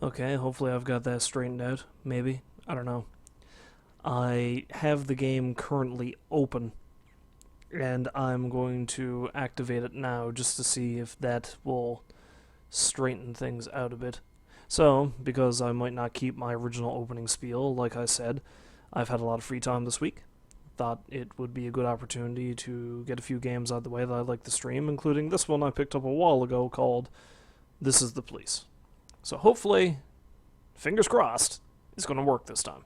Okay, hopefully I've got that straightened out. Maybe. I don't know. I have the game currently open, and I'm going to activate it now just to see if that will straighten things out a bit. So, because I might not keep my original opening spiel, like I said, I've had a lot of free time this week. Thought it would be a good opportunity to get a few games out of the way that I'd like to stream, including this one I picked up a while ago called This is the Police. So hopefully, fingers crossed, it's going to work this time.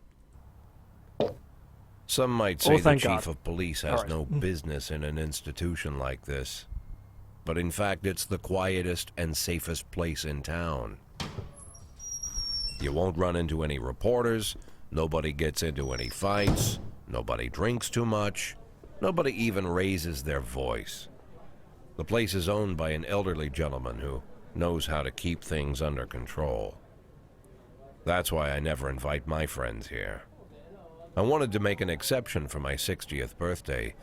Some might Oh, say the thank chief God. of police All has right. no business in an institution like this. But in fact, it's the quietest and safest place in town. You won't run into any reporters, nobody gets into any fights, nobody drinks too much, nobody even raises their voice. The place is owned by an elderly gentleman who knows how to keep things under control. That's why I never invite my friends here. I wanted to make an exception for my 60th birthday,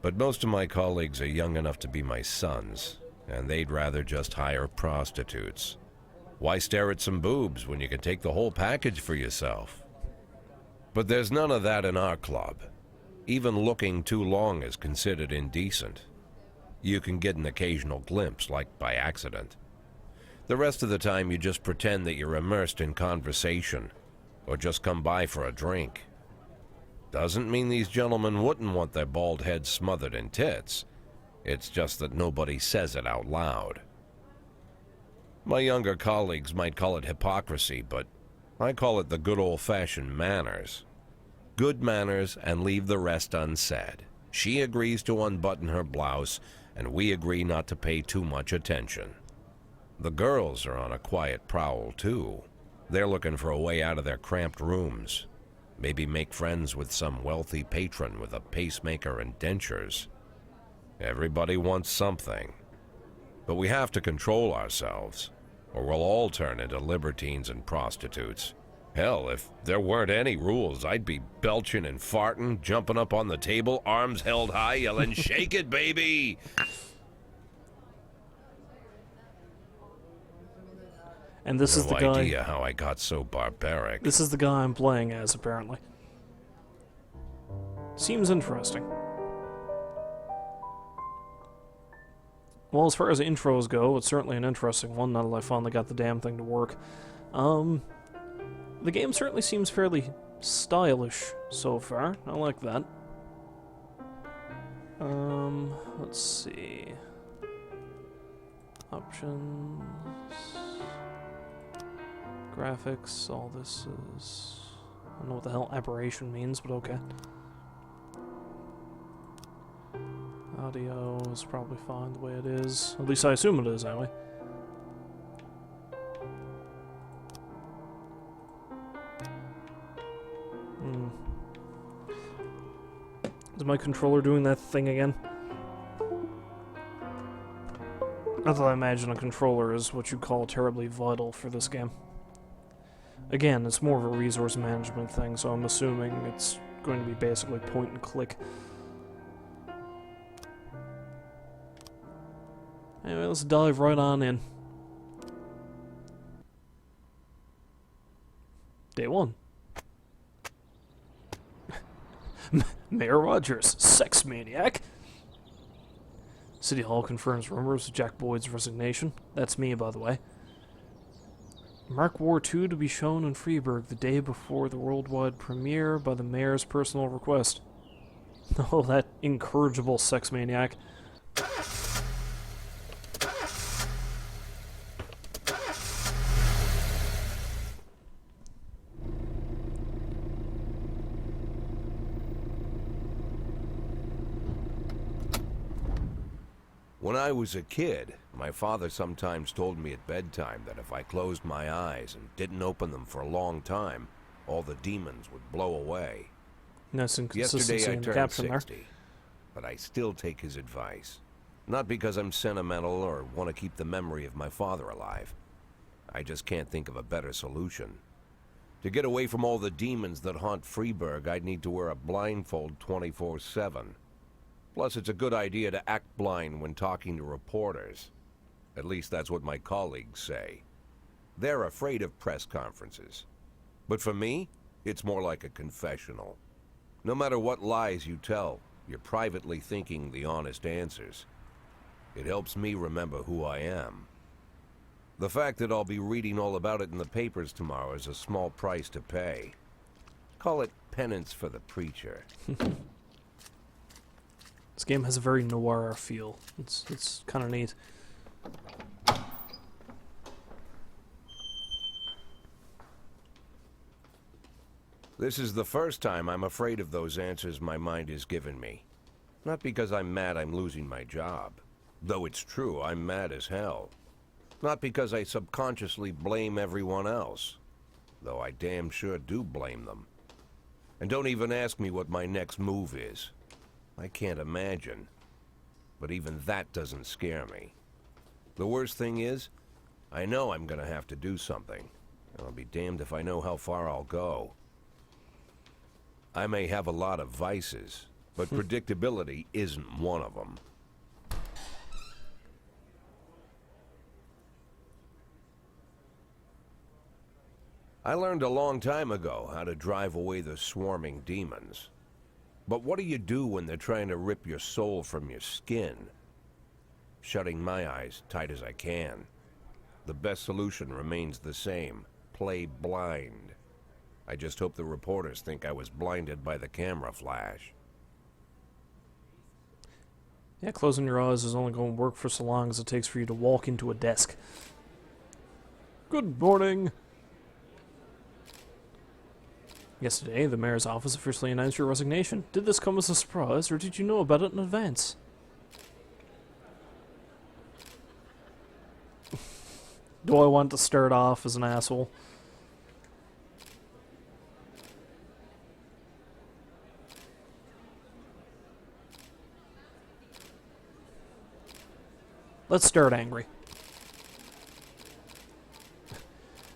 but most of my colleagues are young enough to be my sons, and they'd rather just hire prostitutes. Why stare at some boobs when you can take the whole package for yourself? But there's none of that in our club. Even looking too long is considered indecent. You can get an occasional glimpse, like by accident. The rest of the time you just pretend that you're immersed in conversation, or just come by for a drink. Doesn't mean these gentlemen wouldn't want their bald heads smothered in tits. It's just that nobody says it out loud. My younger colleagues might call it hypocrisy, but I call it the good old-fashioned manners. Good manners and leave the rest unsaid. She agrees to unbutton her blouse, and we agree not to pay too much attention. The girls are on a quiet prowl, too. They're looking for a way out of their cramped rooms. Maybe make friends with some wealthy patron with a pacemaker and dentures. Everybody wants something. But we have to control ourselves, or we'll all turn into libertines and prostitutes. Hell, if there weren't any rules, I'd be belching and farting, jumping up on the table, arms held high, yelling, "Shake it, baby!" And this is No the guy. idea how I got so barbaric. This is the guy I'm playing as, apparently. Seems interesting. Well, as far as intros go, it's certainly an interesting one, now that I finally got the damn thing to work. The game certainly seems fairly stylish so far. I like that. Let's see. Options. Graphics, all this is... I don't know what the hell aberration means, but okay. Audio is probably fine the way it is. At least I assume it is, anyway. Is my controller doing that thing again? Not that I imagine a controller is what you call terribly vital for this game. Again, it's more of a resource management thing, so I'm assuming it's going to be basically point and click. Anyway, let's dive right on in. Day 1. Mayor Rogers, sex maniac. City Hall confirms rumors of Jack Boyd's resignation. That's me, by the way. Mark War 2 to be shown in Freeburg the day before the worldwide premiere by the mayor's personal request. Oh, that incorrigible sex maniac. When I was a kid, my father sometimes told me at bedtime that if I closed my eyes and didn't open them for a long time, all the demons would blow away. Nice inconsistency Yesterday I in the turned caption 60, but I still take his advice. Not because I'm sentimental or want to keep the memory of my father alive. I just can't think of a better solution. To get away from all the demons that haunt Freeburg, I'd need to wear a blindfold 24/7. Plus, it's a good idea to act blind when talking to reporters. At least that's what my colleagues say. They're afraid of press conferences. But for me, it's more like a confessional. No matter what lies you tell, you're privately thinking the honest answers. It helps me remember who I am. The fact that I'll be reading all about it in the papers tomorrow is a small price to pay. Call it penance for the preacher. This game has a very noir feel. It's kind of neat. This is the first time I'm afraid of those answers my mind has given me. Not because I'm mad I'm losing my job. Though it's true, I'm mad as hell. Not because I subconsciously blame everyone else. Though I damn sure do blame them. And don't even ask me what my next move is. I can't imagine. But even that doesn't scare me. The worst thing is, I know I'm gonna have to do something. And I'll be damned if I know how far I'll go. I may have a lot of vices, but predictability isn't one of them. I learned a long time ago how to drive away the swarming demons. But what do you do when they're trying to rip your soul from your skin? Shutting my eyes tight as I can. The best solution remains the same. Play blind. I just hope the reporters think I was blinded by the camera flash. Yeah, closing your eyes is only going to work for so long as it takes for you to walk into a desk. Good morning. Yesterday, the mayor's office officially announced your resignation. Did this come as a surprise, or did you know about it in advance? Do I want to start off as an asshole? Let's start angry.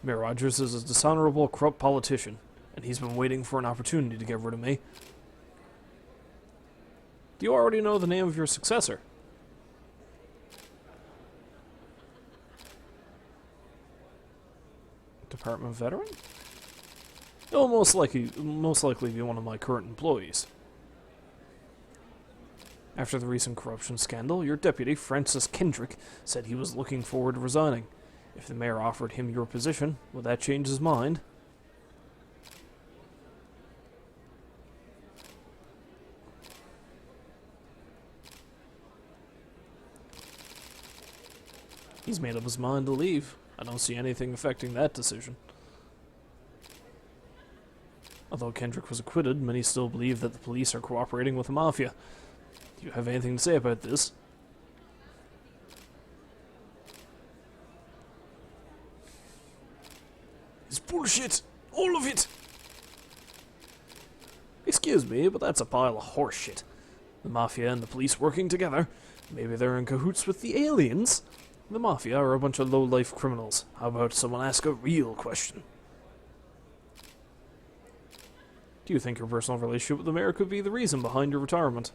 Mayor Rogers is a dishonorable, corrupt politician, and he's been waiting for an opportunity to get rid of me. Do you already know the name of your successor? Department veteran? He'll most likely be one of my current employees. After the recent corruption scandal, your deputy, Francis Kendrick, said he was looking forward to resigning. If the mayor offered him your position, would that change his mind? He's made up his mind to leave. I don't see anything affecting that decision. Although Kendrick was acquitted, many still believe that the police are cooperating with the mafia. Do you have anything to say about this? It's bullshit! All of it! Excuse me, but that's a pile of horseshit. The mafia and the police working together. Maybe they're in cahoots with the aliens? The mafia are a bunch of low-life criminals. How about someone ask a real question? Do you think your personal relationship with the mayor could be the reason behind your retirement?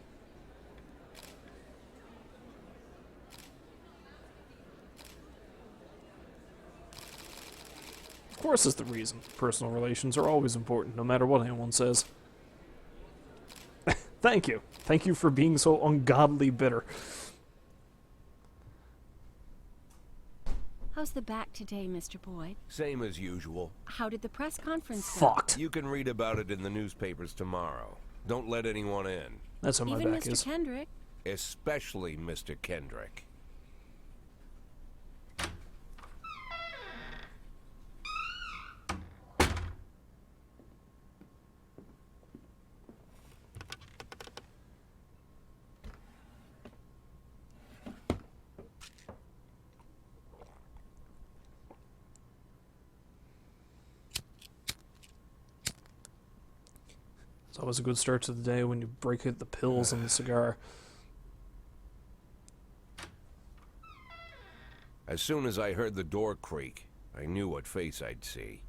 Of course it's the reason. Personal relations are always important, no matter what anyone says. Thank you. Thank you for being so ungodly bitter. How's the back today, Mr. Boyd? Same as usual. How did the press conference go? Fucked. You can read about it in the newspapers tomorrow. Don't let anyone in. That's how my Even back Mr. is. Kendrick? Especially Mr. Kendrick. It's always a good start to the day when you break out the pills and the cigar. As soon as I heard the door creak, I knew what face I'd see.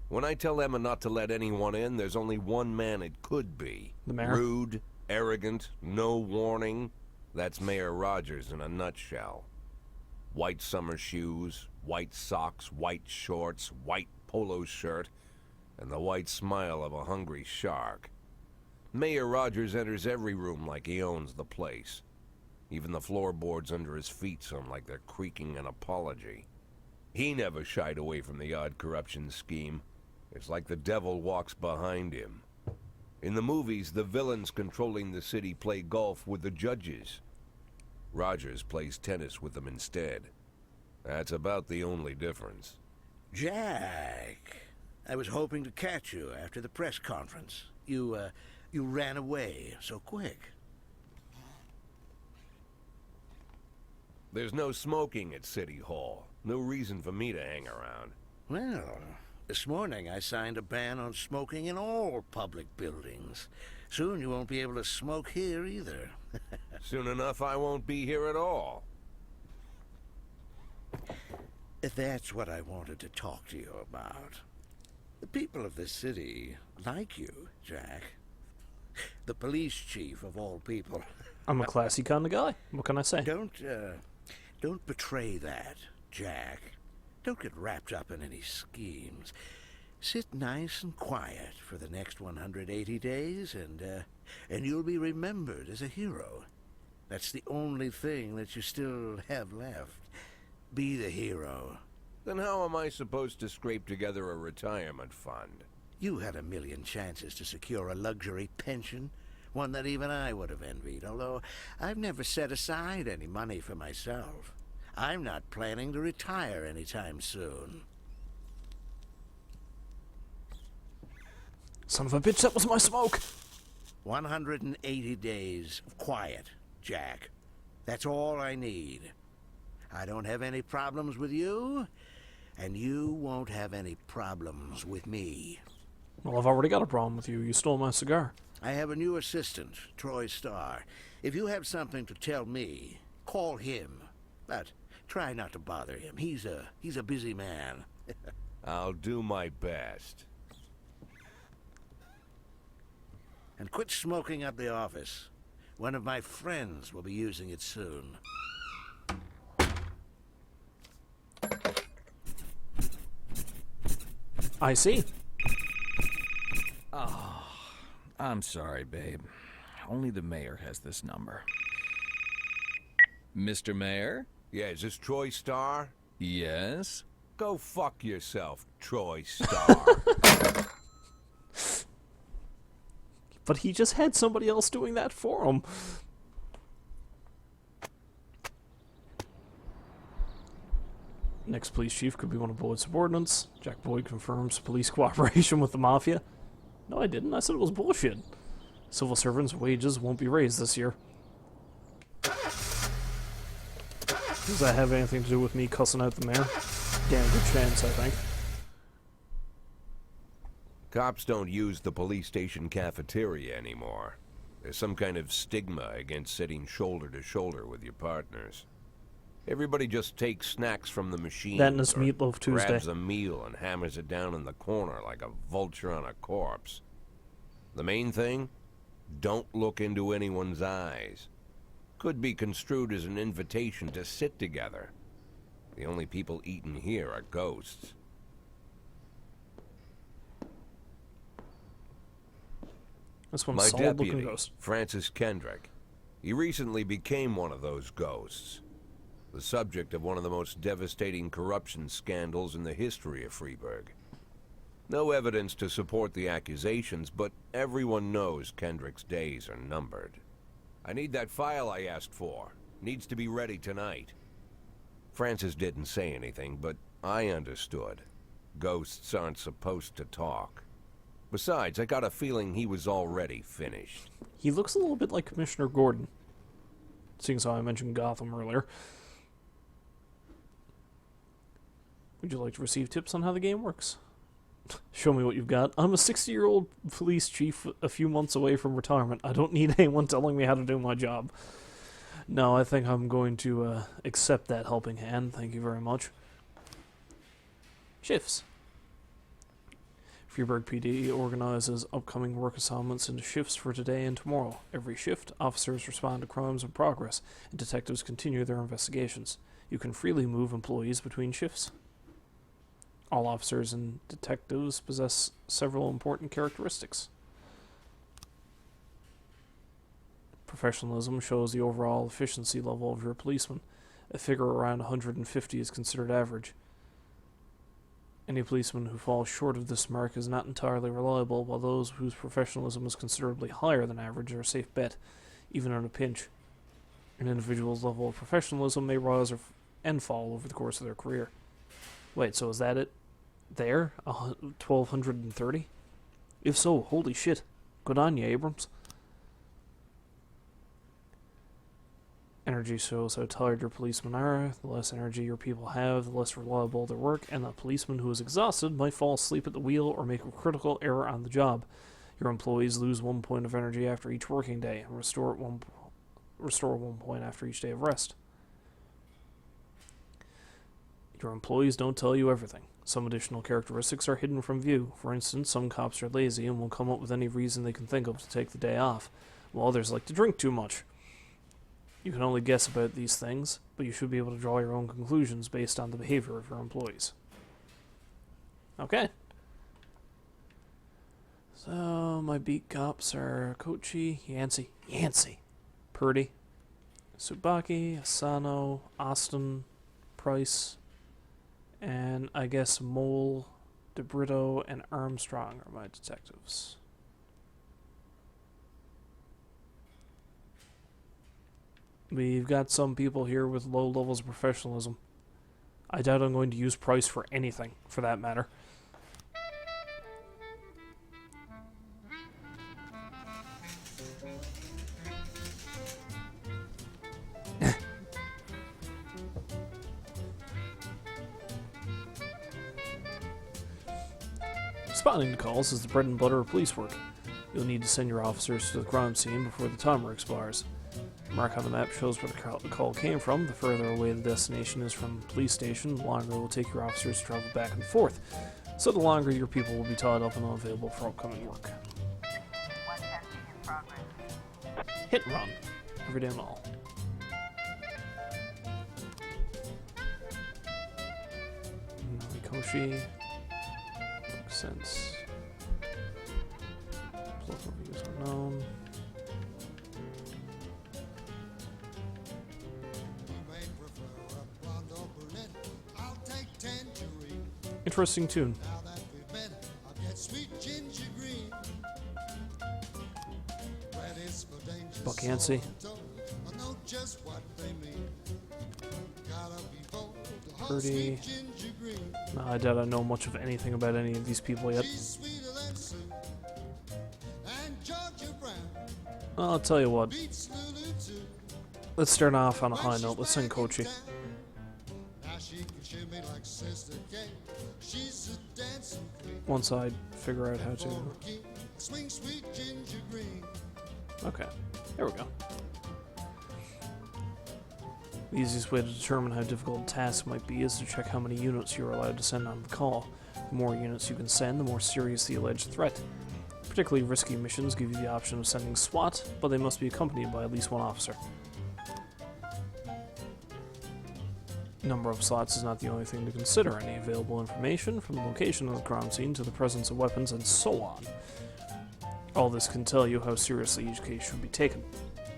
When I tell Emma not to let anyone in, there's only one man it could be. The mayor? Rude, arrogant, no warning. That's Mayor Rogers in a nutshell. White summer shoes, White socks, white shorts, white polo shirt, and the white smile of a hungry shark. Mayor Rogers enters every room like he owns the place. Even the floorboards under his feet sound like they're creaking an apology. He never shied away from the odd corruption scheme. It's like the devil walks behind him. In the movies, the villains controlling the city play golf with the judges. Rogers plays tennis with them instead. That's about the only difference. Jack, I was hoping to catch you after the press conference. You ran away so quick. There's no smoking at City Hall. No reason for me to hang around. Well, this morning I signed a ban on smoking in all public buildings. Soon you won't be able to smoke here either. Soon enough, I won't be here at all. That's what I wanted to talk to you about. The people of this city like you, Jack. The police chief of all people. I'm a classy kind of guy. What can I say? Don't betray that, Jack. Don't get wrapped up in any schemes. Sit nice and quiet for the next 180 days, and you'll be remembered as a hero. That's the only thing that you still have left. Be the hero. Then how am I supposed to scrape together a retirement fund? You had a million chances to secure a luxury pension, one that even I would have envied, although I've never set aside any money for myself. I'm not planning to retire anytime soon. Son of a bitch, that was my smoke! 180 days of quiet, Jack. That's all I need. I don't have any problems with you, and you won't have any problems with me. Well, I've already got a problem with you. You stole my cigar. I have a new assistant, Troy Starr. If you have something to tell me, call him. But try not to bother him. He's a busy man. I'll do my best. And quit smoking up the office. One of my friends will be using it soon. I see. I'm sorry, babe. Only the mayor has this number. Mr. Mayor? Yeah, is this Troy Starr? Yes? Go fuck yourself, Troy Starr. But he just had somebody else doing that for him. Next police chief could be one of Boyd's subordinates. Jack Boyd confirms police cooperation with the mafia. No, I didn't. I said it was bullshit. Civil servants' wages won't be raised this year. Does that have anything to do with me cussing out the mayor? Damn good chance, I think. Cops don't use the police station cafeteria anymore. There's some kind of stigma against sitting shoulder to shoulder with your partners. Everybody just takes snacks from the machine. That and this Meatloaf Tuesday. Grabs a meal and hammers it down in the corner like a vulture on a corpse. The main thing? Don't look into anyone's eyes. Could be construed as an invitation to sit together. The only people eating here are ghosts. This one's My solid-looking deputy, ghost. Francis Kendrick. He recently became one of those ghosts. The subject of one of the most devastating corruption scandals in the history of Freeburg. No evidence to support the accusations, but everyone knows Kendrick's days are numbered. I need that file I asked for. Needs to be ready tonight. Francis didn't say anything, but I understood. Ghosts aren't supposed to talk. Besides, I got a feeling he was already finished. He looks a little bit like Commissioner Gordon. Seeing as how I mentioned Gotham earlier. Would you like to receive tips on how the game works? Show me what you've got. I'm a 60-year-old police chief a few months away from retirement. I don't need anyone telling me how to do my job. No, I think I'm going to accept that helping hand. Thank you very much. Shifts. Freeburg PD organizes upcoming work assignments into shifts for today and tomorrow. Every shift, officers respond to crimes in progress, and detectives continue their investigations. You can freely move employees between shifts. All officers and detectives possess several important characteristics. Professionalism shows the overall efficiency level of your policeman. A figure around 150 is considered average. Any policeman who falls short of this mark is not entirely reliable, while those whose professionalism is considerably higher than average are a safe bet, even in a pinch. An individual's level of professionalism may rise and fall over the course of their career. Wait, so is that it? There? 1,230? If so, holy shit. Good on you, Abrams. Energy shows how tired your policemen are. The less energy your people have, the less reliable their work, and the policeman who is exhausted might fall asleep at the wheel or make a critical error on the job. Your employees lose 1 point of energy after each working day, and restore 1 point after each day of rest. Your employees don't tell you everything. Some additional characteristics are hidden from view. For instance, some cops are lazy and will come up with any reason they can think of to take the day off, while others like to drink too much. You can only guess about these things, but you should be able to draw your own conclusions based on the behavior of your employees. Okay. So, my beat cops are Kochi, Yancey, Purdy, Tsubaki, Asano, Austin, Price, and I guess Mole, DeBrito, and Armstrong are my detectives. We've got some people here with low levels of professionalism. I doubt I'm going to use Price for anything, for that matter. Responding to calls is the bread and butter of police work. You'll need to send your officers to the crime scene before the timer expires. The mark on the map shows where the call came from. The further away the destination is from the police station, the longer it will take your officers to travel back and forth. So the longer your people will be tied up and unavailable for upcoming work. Hit and run. Every day mall. Norikoshi. Makes sense. Plus reviews unknown. Interesting tune. Buck Yancey. Purdy. No, I doubt I know much of anything about any of these people yet. I'll tell you what. Let's start off on a high note. Let's sing Kochi. Once I figure out how to... Okay, there we go. The easiest way to determine how difficult a task might be is to check how many units you are allowed to send on the call. The more units you can send, the more serious the alleged threat. Particularly risky missions give you the option of sending SWAT, but they must be accompanied by at least one officer. Number of slots is not the only thing to consider. Any available information, from the location of the crime scene to the presence of weapons and so on. All this can tell you how seriously each case should be taken.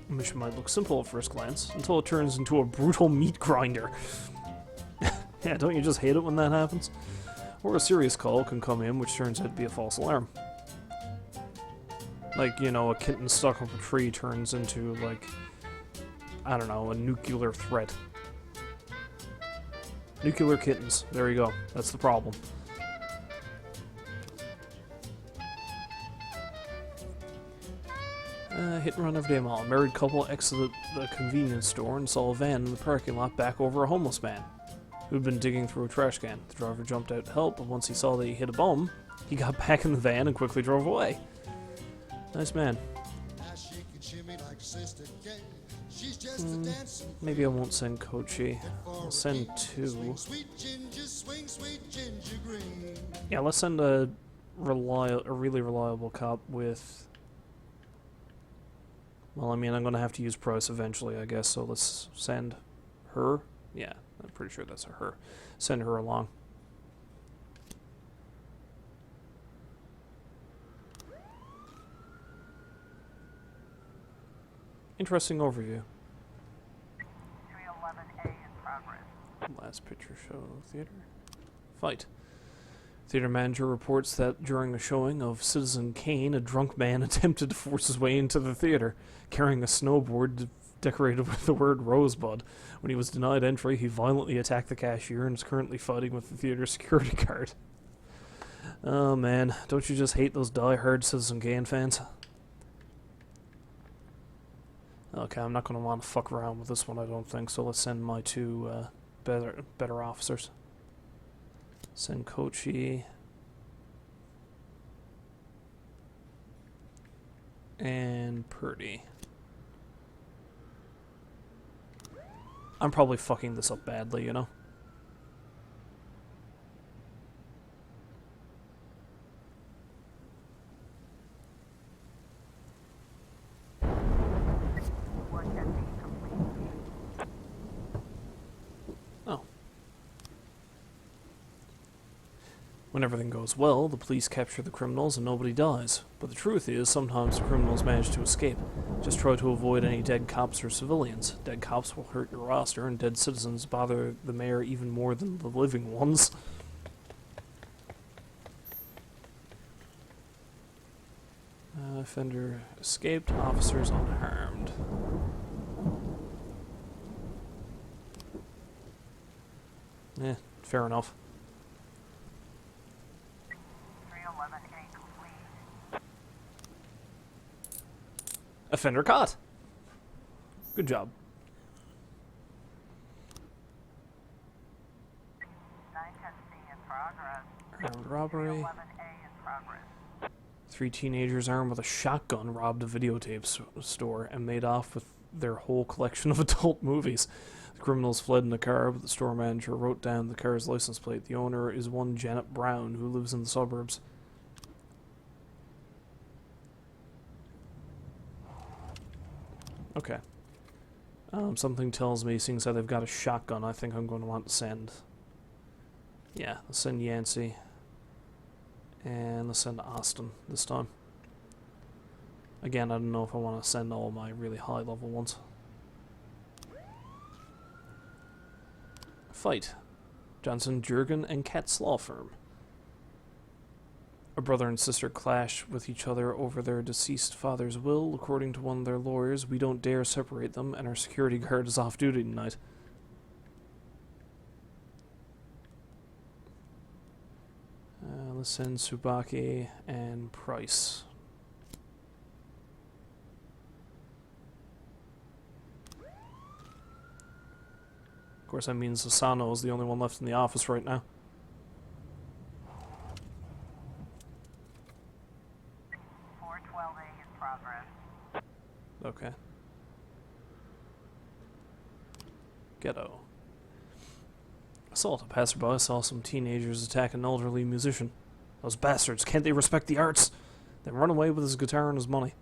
A mission might look simple at first glance, until it turns into a brutal meat grinder. Yeah, don't you just hate it when that happens? Or a serious call can come in which turns out to be a false alarm. Like, you know, a kitten stuck up a tree turns into, like, I don't know, a nuclear threat. Nuclear kittens. There you go. That's the problem. Hit and run every day mall. A married couple exited the convenience store and saw a van in the parking lot back over a homeless man who'd been digging through a trash can. The driver jumped out to help, but once he saw that he hit a bum, he got back in the van and quickly drove away. Nice man. Maybe I won't send Kochi. I'll send two. Yeah, let's send a really reliable cop with... Well, I mean, I'm going to have to use Price eventually, I guess, so let's send her. Yeah, I'm pretty sure that's a her. Send her along. Interesting overview. 311A in progress. Last picture show of theater. Fight. Theater manager reports that during a showing of Citizen Kane, a drunk man attempted to force his way into the theater, carrying a snowboard decorated with the word Rosebud. When he was denied entry, he violently attacked the cashier and is currently fighting with the theater security guard. Oh man, don't you just hate those die-hard Citizen Kane fans? Okay, I'm not going to want to fuck around with this one, I don't think, so let's send my two better officers. Send Kochi and Purdy. I'm probably fucking this up badly, you know? Oh. When everything goes well, the police capture the criminals and nobody dies. But the truth is, sometimes the criminals manage to escape. Just try to avoid any dead cops or civilians. Dead cops will hurt your roster, and dead citizens bother the mayor even more than the living ones. Offender escaped, officers unharmed. Eh, fair enough. 311A complete. Offender caught. Good job. 910C in progress. Armed robbery. 311A in progress. 3 teenagers armed with a shotgun robbed a videotape store and made off with their whole collection of adult movies. The criminals fled in a car, but the store manager wrote down the car's license plate. The owner is one Janet Brown, who lives in the suburbs. Okay. Something tells me, seeing as how they've got a shotgun, I think I'm going to want to send... Yeah, let's send Yancey. And let's send Austin this time. Again, I don't know if I want to send all my really high-level ones. Fight. Johnson, Jurgen, and Katz Law Firm. A brother and sister clash with each other over their deceased father's will. According to one of their lawyers, we don't dare separate them, and our security guard is off duty tonight. Let's send Tsubaki and Price. Of course, that means Asano is the only one left in the office right now. 412A in progress. Okay. Ghetto. Assault. A passerby saw some teenagers attack an elderly musician. Those bastards, can't they respect the arts? Then run away with his guitar and his money.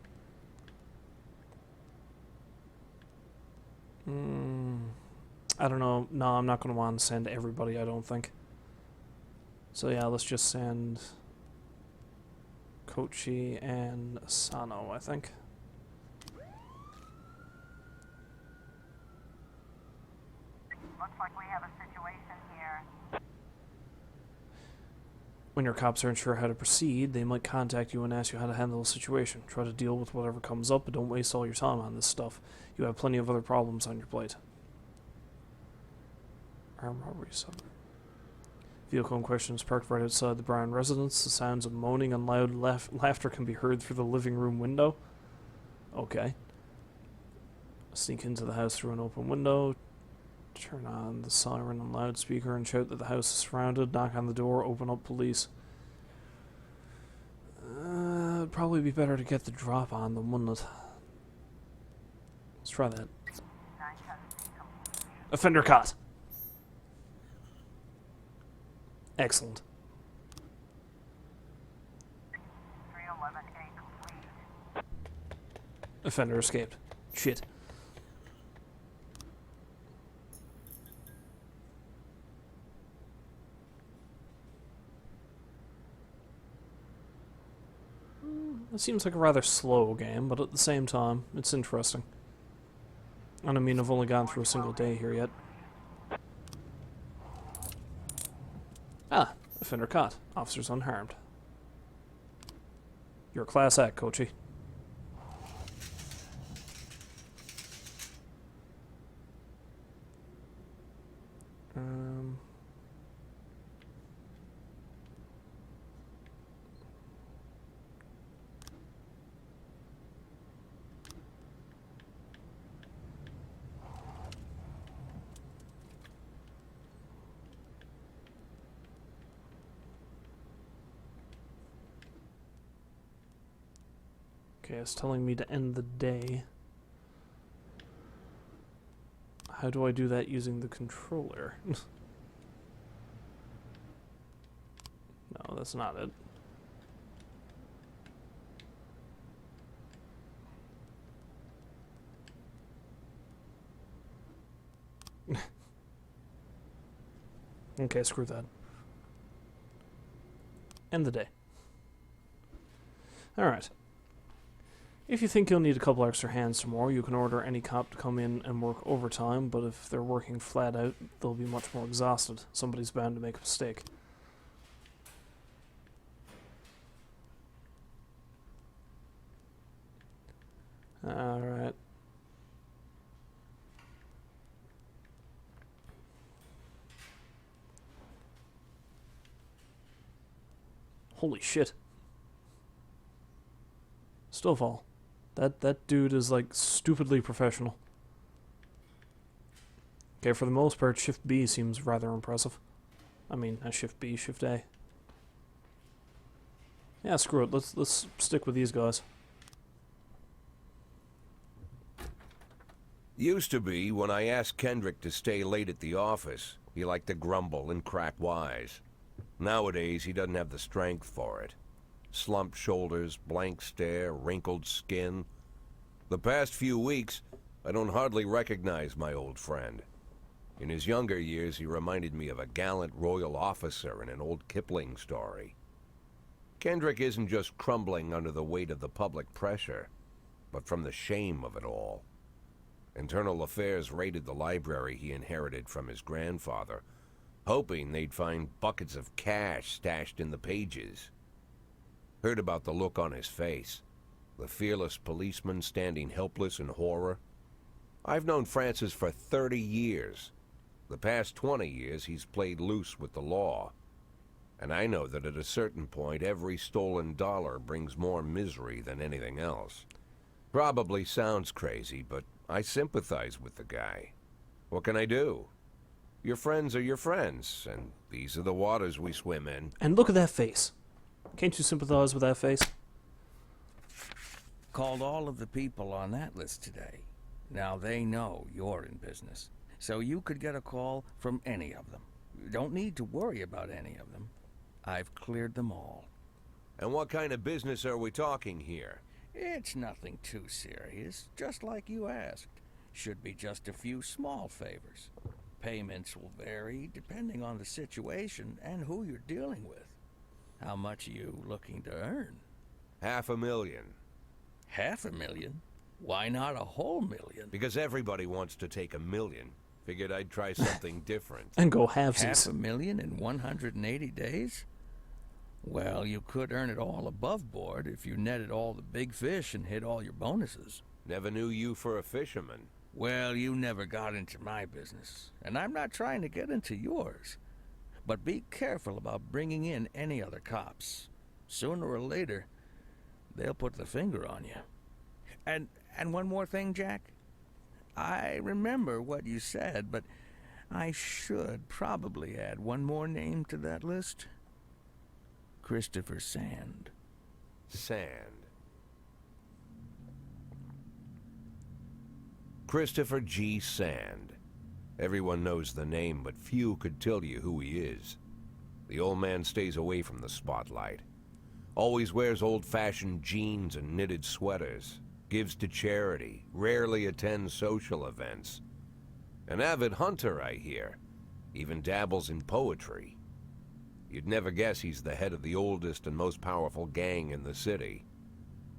I don't know. No, I'm not going to want to send everybody, I don't think. So yeah, let's just send Kochi and Asano, I think. Looks like we have a situation here. When your cops aren't sure how to proceed, they might contact you and ask you how to handle the situation. Try to deal with whatever comes up, but don't waste all your time on this stuff. You have plenty of other problems on your plate. Armed robbery 7. Vehicle in question is parked right outside the Brown residence. The sounds of moaning and loud laughter can be heard through the living room window. Okay. Sneak into the house through an open window. Turn on the siren and loudspeaker and shout that the house is surrounded. Knock on the door, open up police. It'd probably be better to get the drop on them, wouldn't it? Let's try that. 910C complete. Offender caught. Excellent. offender escaped. Shit. It seems like a rather slow game, but at the same time, it's interesting. And I mean, I've only gone through a single day here yet. Ah, offender caught. Officers unharmed. You're a class act, Coachy. Okay, it's telling me to end the day. How do I do that using the controller? No, that's not it. Okay, screw that. End the day. Alright. If you think you'll need a couple extra hands tomorrow, you can order any cop to come in and work overtime, but if they're working flat out, they'll be much more exhausted. Somebody's bound to make a mistake. Alright. Holy shit. Stovall. That dude is like stupidly professional. Okay, for the most part, Shift B seems rather impressive. I mean, Shift B, Shift A. Yeah, screw it. Let's stick with these guys. Used to be, when I asked Kendrick to stay late at the office, he liked to grumble and crack wise. Nowadays, he doesn't have the strength for it. Slumped shoulders, blank stare, wrinkled skin. The past few weeks, I don't hardly recognize my old friend. In his younger years, he reminded me of a gallant royal officer in an old Kipling story. Kendrick isn't just crumbling under the weight of the public pressure, but from the shame of it all. Internal Affairs raided the library he inherited from his grandfather, hoping they'd find buckets of cash stashed in the pages. Heard about the look on his face, the fearless policeman standing helpless in horror. I've known Francis for 30 years. The past 20 years he's played loose with the law. And I know that at a certain point every stolen dollar brings more misery than anything else. Probably sounds crazy, but I sympathize with the guy. What can I do? Your friends are your friends, and these are the waters we swim in. And look at that face. Can't you sympathize with that face? Called all of the people on that list today. Now they know you're in business, so you could get a call from any of them. You don't need to worry about any of them. I've cleared them all. And what kind of business are we talking here? It's nothing too serious, just like you asked. Should be just a few small favors. Payments will vary depending on the situation and who you're dealing with. How much are you looking to earn? $500,000. $500,000? Why not a whole million? Because everybody wants to take $1 million. Figured I'd try something different. And go halvesies. $500,000 in 180 days? Well, you could earn it all above board if you netted all the big fish and hit all your bonuses. Never knew you for a fisherman. Well, you never got into my business, and I'm not trying to get into yours. But be careful about bringing in any other cops. Sooner or later, they'll put the finger on you. And one more thing, Jack. I remember what you said, but I should probably add one more name to that list. Christopher Sand. Sand. Christopher G. Sand. Everyone knows the name, but few could tell you who he is. The old man stays away from the spotlight. Always wears old-fashioned jeans and knitted sweaters. gives to charity, rarely attends social events. An avid hunter, I hear. Even dabbles in poetry. You'd never guess he's the head of the oldest and most powerful gang in the city.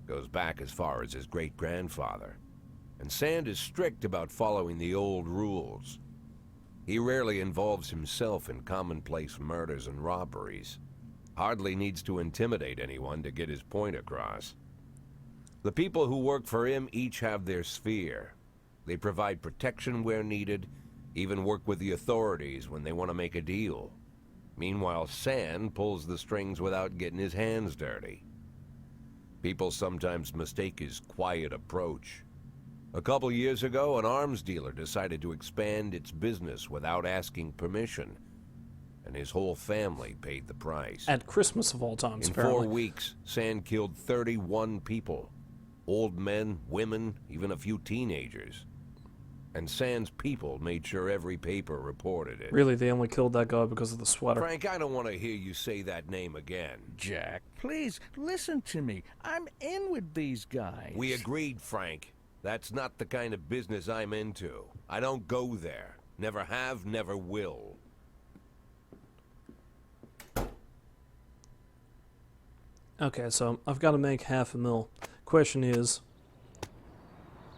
Goes back as far as his great-grandfather. And Sand is strict about following the old rules. He rarely involves himself in commonplace murders and robberies. Hardly needs to intimidate anyone to get his point across. The people who work for him each have their sphere. They provide protection where needed, even work with the authorities when they want to make a deal. Meanwhile, Sand pulls the strings without getting his hands dirty. People sometimes mistake his quiet approach. A couple years ago, an arms dealer decided to expand its business without asking permission, and his whole family paid the price. At Christmas of all times, In apparently. 4 weeks, Sand killed 31 people. Old men, women, even a few teenagers. And Sand's people made sure every paper reported it. Really, they only killed that guy because of the sweater. Frank, I don't want to hear you say that name again. Jack, please, listen to me. I'm in with these guys. We agreed, Frank. That's not the kind of business I'm into. I don't go there. Never have, never will. Okay, so I've got to make $500,000. Question is,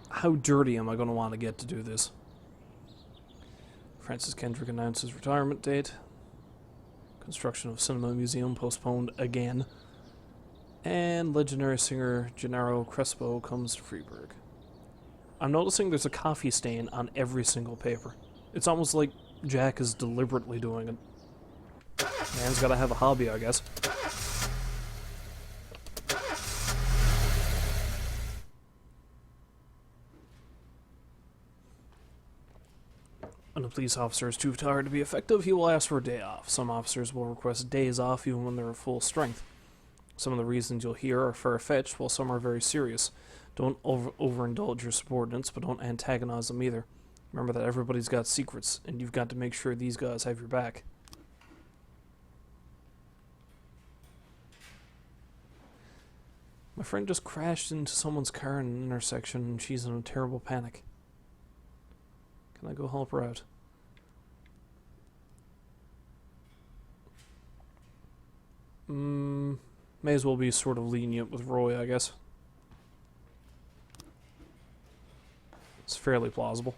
how dirty am I going to want to get to do this? Francis Kendrick announces retirement date. Construction of Cinema Museum postponed again. And legendary singer Gennaro Crespo comes to Freeburg. I'm noticing there's a coffee stain on every single paper. It's almost like Jack is deliberately doing it. Man's gotta have a hobby, I guess. When a police officer is too tired to be effective, he will ask for a day off. Some officers will request days off even when they're at full strength. Some of the reasons you'll hear are far-fetched, while some are very serious. Don't overindulge your subordinates, but don't antagonize them either. Remember that everybody's got secrets, and you've got to make sure these guys have your back. My friend just crashed into someone's car in an intersection, and she's in a terrible panic. Can I go help her out? May as well be sort of lenient with Roy, I guess. It's fairly plausible.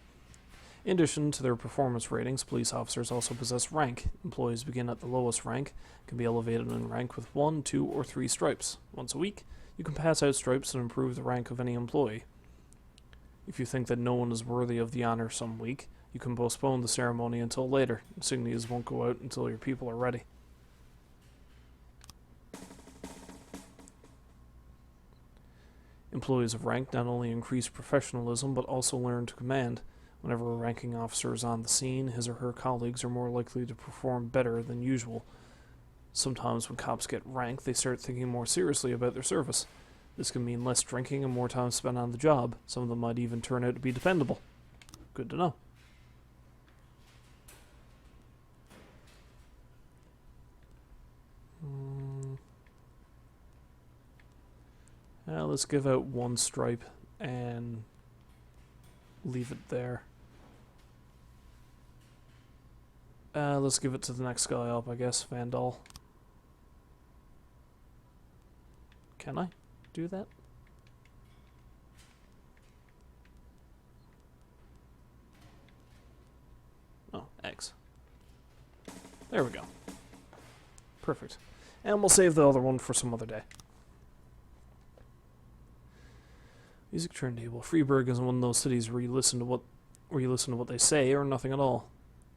In addition to their performance ratings, police officers also possess rank. Employees begin at the lowest rank, can be elevated in rank with 1, 2, or 3 stripes. Once a week, you can pass out stripes and improve the rank of any employee. If you think that no one is worthy of the honor some week, you can postpone the ceremony until later. Insignias won't go out until your people are ready. Employees of rank not only increase professionalism, but also learn to command. Whenever a ranking officer is on the scene, his or her colleagues are more likely to perform better than usual. Sometimes when cops get rank, they start thinking more seriously about their service. This can mean less drinking and more time spent on the job. Some of them might even turn out to be dependable. Good to know. Let's give out 1 stripe and leave it there. Let's give it to the next guy up, I guess, Vandal. Can I do that? Oh, X. There we go. Perfect. And we'll save the other one for some other day. Music turntable. Freeburg is one of those cities where you listen to what they say or nothing at all.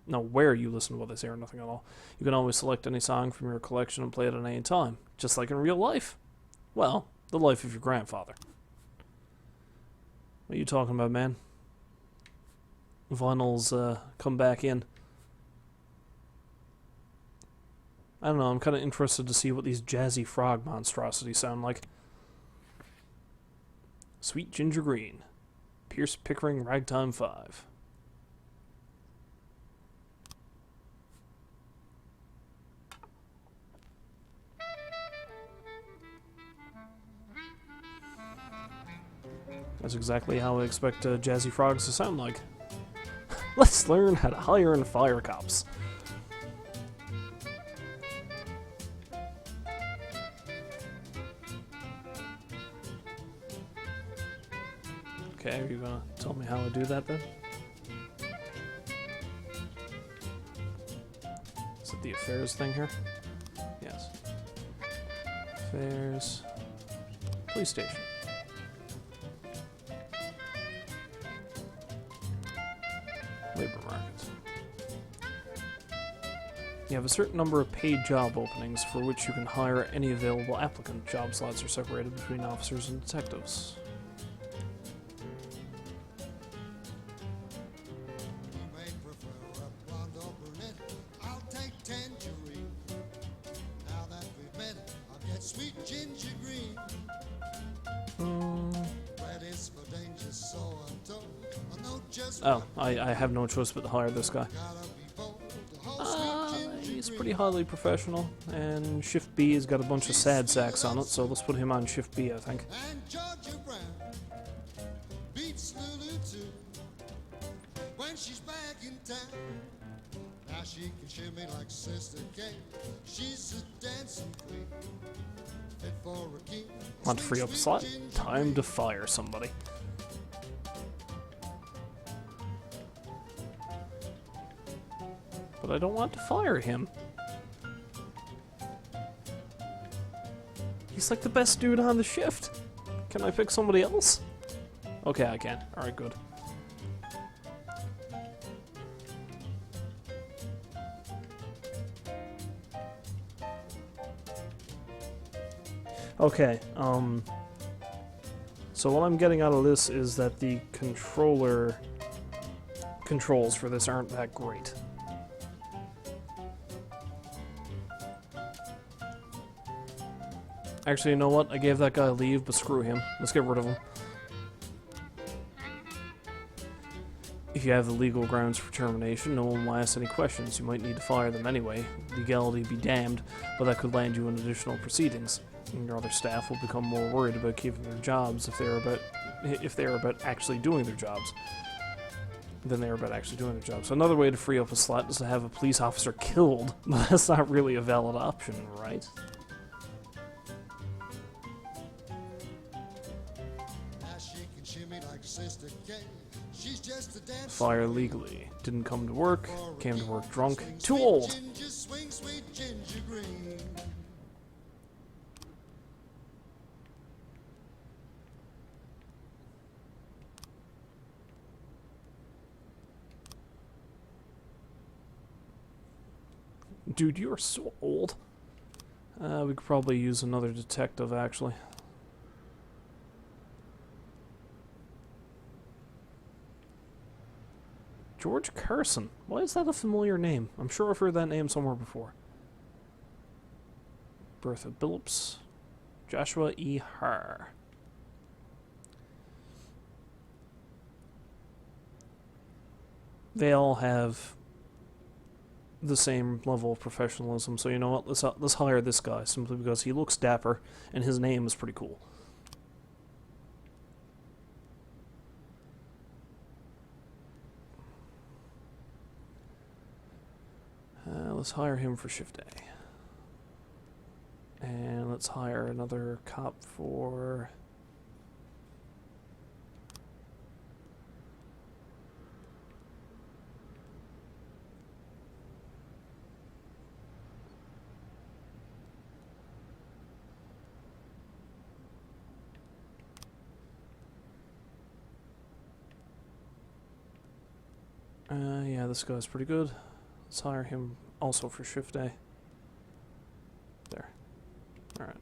No, where you listen to what they say or nothing at all. You can always select any song from your collection and play it at any time, just like in real life. Well, the life of your grandfather. What are you talking about, man? Vinyl's come back in. I don't know, I'm kind of interested to see what these jazzy frog monstrosities sound like. Sweet Ginger Green. Pierce Pickering Ragtime 5. That's exactly how I expect Jazzy Frogs to sound like. Let's learn how to hire and fire cops. Okay, are you gonna tell me how I do that then? Is it the affairs thing here? Yes. Affairs. Police station. Labor market. You have a certain number of paid job openings for which you can hire any available applicant. Job slots are separated between officers and detectives. Oh, I have no choice but to hire this guy. He's pretty highly professional, and Shift B has got a bunch of sad sacks on it, so let's put him on Shift B, I think. And Georgia Brown beats Lulu too when she's back in town. Now she can shimmy like Sister Kate. She's a dancing queen, fit for a king. Want to free up a slot? Time to fire somebody. But I don't want to fire him. He's like the best dude on the shift. Can I pick somebody else? Okay, I can. Alright, good. Okay, so what I'm getting out of this is that the controls for this aren't that great. Actually, you know what? I gave that guy leave, but screw him. Let's get rid of him. If you have the legal grounds for termination, no one will ask any questions. You might need to fire them anyway. Legality be damned, but that could land you in additional proceedings. And your other staff will become more worried about keeping their jobs if they're about actually doing their jobs. Than they are about actually doing their jobs. So another way to free up a slot is to have a police officer killed, but that's not really a valid option, right? Fire legally. Didn't come to work. Came to work drunk. Too old. Dude, you're so old. We could probably use another detective, actually. George Carson. Why is that a familiar name? I'm sure I've heard that name somewhere before. Bertha Billups. Joshua E. Haar. They all have the same level of professionalism, so you know what? Let's hire this guy simply because he looks dapper and his name is pretty cool. Let's hire him for shift A. And let's hire another cop for... yeah, this guy's pretty good. Let's hire him also for shift A. There. Alright.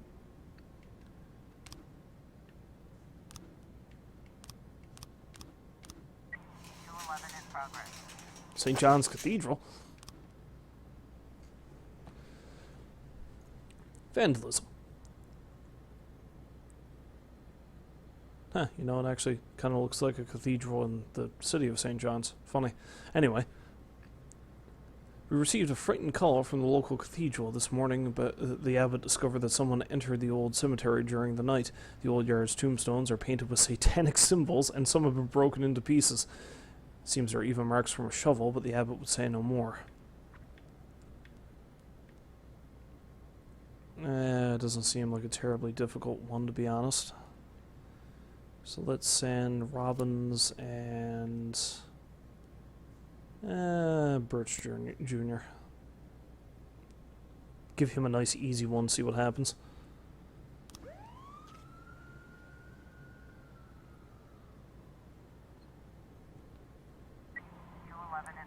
in progress. St. John's Cathedral. Vandalism. Huh, you know, it actually kind of looks like a cathedral in the city of St. John's. Funny. Anyway. We received a frightened call from the local cathedral this morning, but the abbot discovered that someone entered the old cemetery during the night. The old yard's tombstones are painted with satanic symbols, and some have been broken into pieces. Seems there are even marks from a shovel, but the abbot would say no more. It doesn't seem like a terribly difficult one, to be honest. So let's send Robbins and Birch Jr. Give him a nice easy one, see what happens.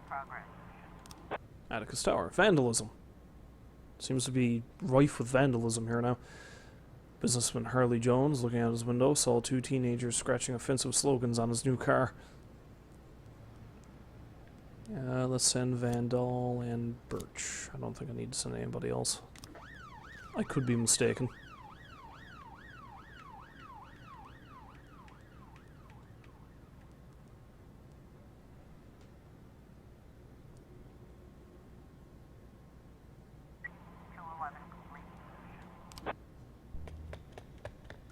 in progress. Atticus Tower. Vandalism. Seems to be rife with vandalism here now. Businessman Harley Jones, looking out his window, saw two teenagers scratching offensive slogans on his new car. Let's send Vandal and Birch. I don't think I need to send anybody else. I could be mistaken.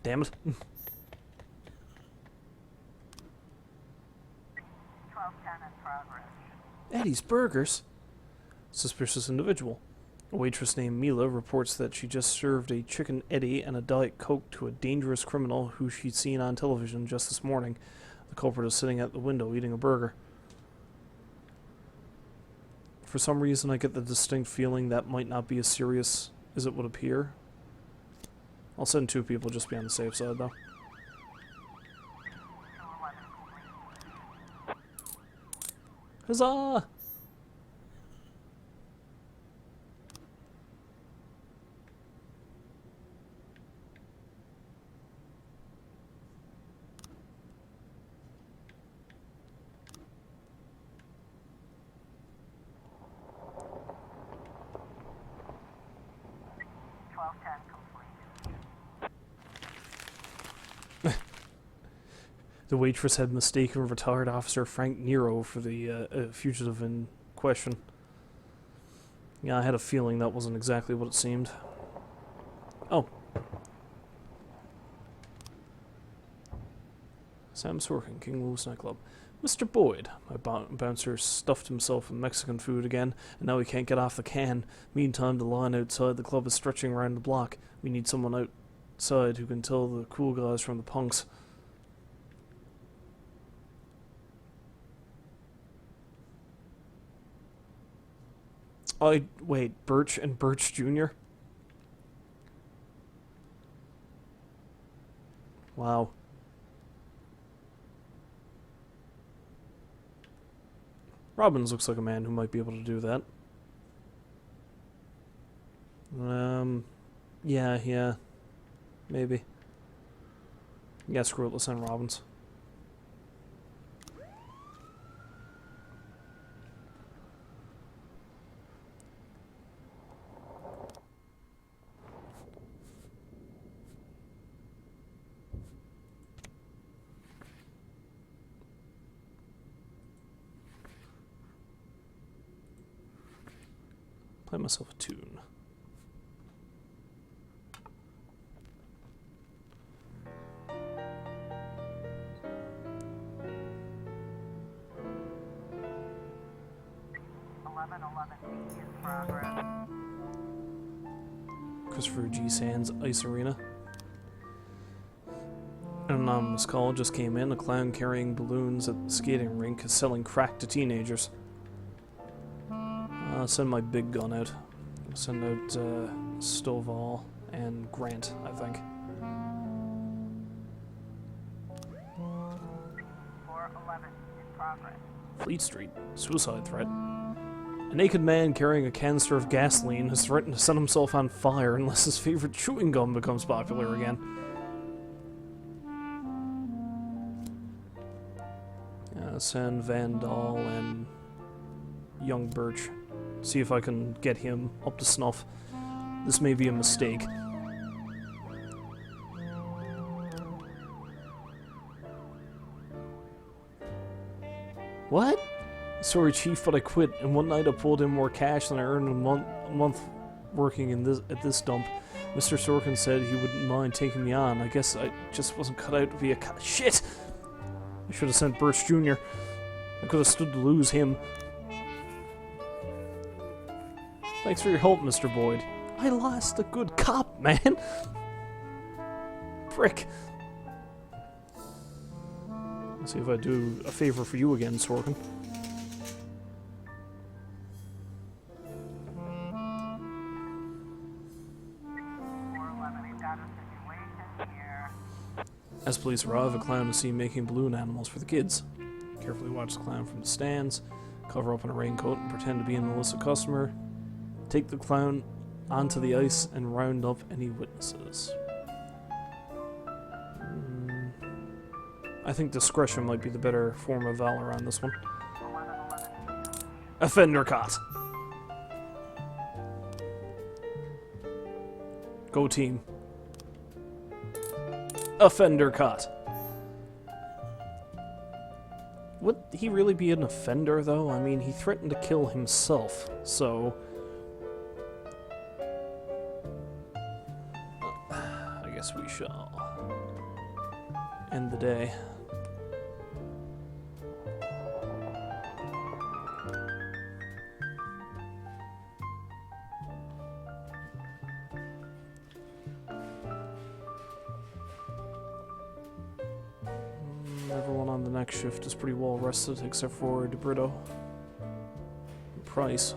Damn it. 1210 in progress. Eddie's Burgers? Suspicious individual. A waitress named Mila reports that she just served a chicken Eddie and a Diet Coke to a dangerous criminal who she'd seen on television just this morning. The culprit is sitting at the window eating a burger. For some reason, I get the distinct feeling that might not be as serious as it would appear. I'll send two people just to be on the safe side, though. Huzzah! The waitress had mistaken retired officer Frank Nero for the fugitive in question. Yeah, I had a feeling that wasn't exactly what it seemed. Oh. Sam Sorkin, King Louis nightclub. Mr. Boyd. My bouncer stuffed himself with Mexican food again, and now he can't get off the can. Meantime, the line outside the club is stretching around the block. We need someone outside who can tell the cool guys from the punks. Wait, Birch and Birch Jr.? Wow. Robbins looks like a man who might be able to do that. Yeah. Maybe. Yeah, screw it, let's send Robbins. Play myself a tune. Christopher G. Sands Ice Arena. An anonymous call just came in. A clown carrying balloons at the skating rink is selling crack to teenagers. I'll send my big gun out. I'll send out Stovall and Grant, I think. 411 in progress. Fleet Street. Suicide threat. A naked man carrying a canister of gasoline has threatened to set himself on fire unless his favorite chewing gum becomes popular again. Send Vandal and young Birch. See if I can get him up to snuff. This may be a mistake. What? Sorry, Chief, but I quit, and one night I pulled in more cash than I earned in a month working at this dump. Mr. Sorkin said he wouldn't mind taking me on. I guess I just wasn't cut out to be a shit! I should have sent Birch Jr. I could have stood to lose him. Thanks for your help, Mr. Boyd. I lost a good cop, man! Frick. Let's see if I do a favor for you again, Sorkin. As police arrive, a clown is seen making balloon animals for the kids. Carefully watch the clown from the stands, cover up in a raincoat and pretend to be an illicit customer. Take the clown onto the ice and round up any witnesses. I think discretion might be the better form of valor on this one. Offender caught. Go team. Offender caught. Would he really be an offender, though? I mean, he threatened to kill himself, so... I guess we shall end the day. Everyone on the next shift is pretty well rested, except for DeBrito. Price.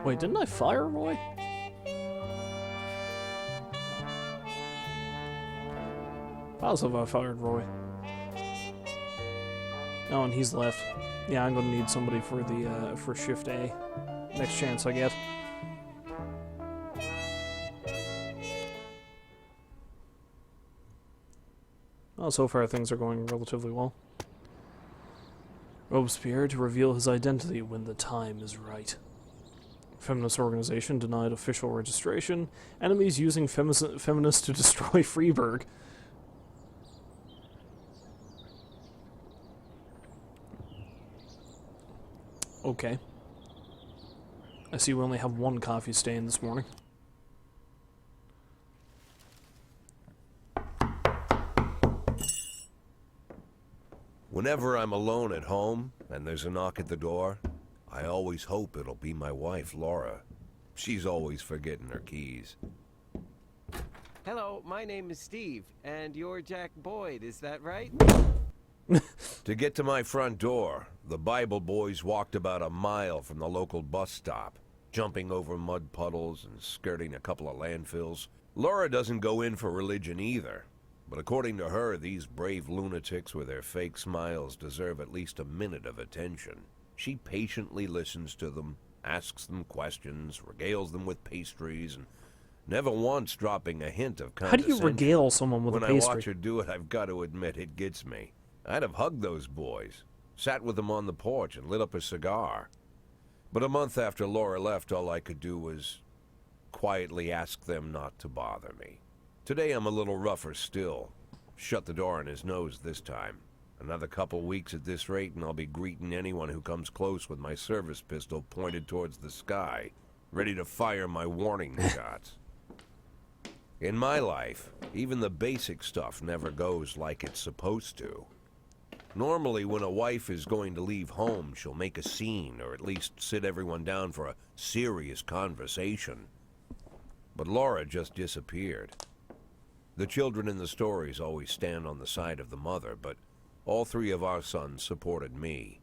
Wait, didn't I fire Roy? Positive I fired Roy. Oh, and he's left. Yeah, I'm gonna need somebody for the for shift A. Next chance I get. Well, so far things are going relatively well. Robespierre to reveal his identity when the time is right. Feminist organization denied official registration. Enemies using feminists to destroy Freeburg. Okay. I see we only have one coffee stain this morning. Whenever I'm alone at home and there's a knock at the door, I always hope it'll be my wife, Laura. She's always forgetting her keys. Hello, my name is Steve, and you're Jack Boyd, is that right? To get to my front door, the Bible boys walked about a mile from the local bus stop, jumping over mud puddles and skirting a couple of landfills. Laura doesn't go in for religion either. But according to her, these brave lunatics with their fake smiles deserve at least a minute of attention. She patiently listens to them, asks them questions, regales them with pastries, and never once dropping a hint of How do condescension. you regale someone with When a I pastry? watch her do it, I've got to admit, it gets me. I'd have hugged those boys, sat with them on the porch, and lit up a cigar. But a month after Laura left, all I could do was quietly ask them not to bother me. Today I'm a little rougher still. Shut the door on his nose this time. Another couple weeks at this rate and I'll be greeting anyone who comes close with my service pistol pointed towards the sky, ready to fire my warning shots. In my life, even the basic stuff never goes like it's supposed to. Normally, when a wife is going to leave home, she'll make a scene, or at least sit everyone down for a serious conversation. But Laura just disappeared. The children in the stories always stand on the side of the mother, but all three of our sons supported me.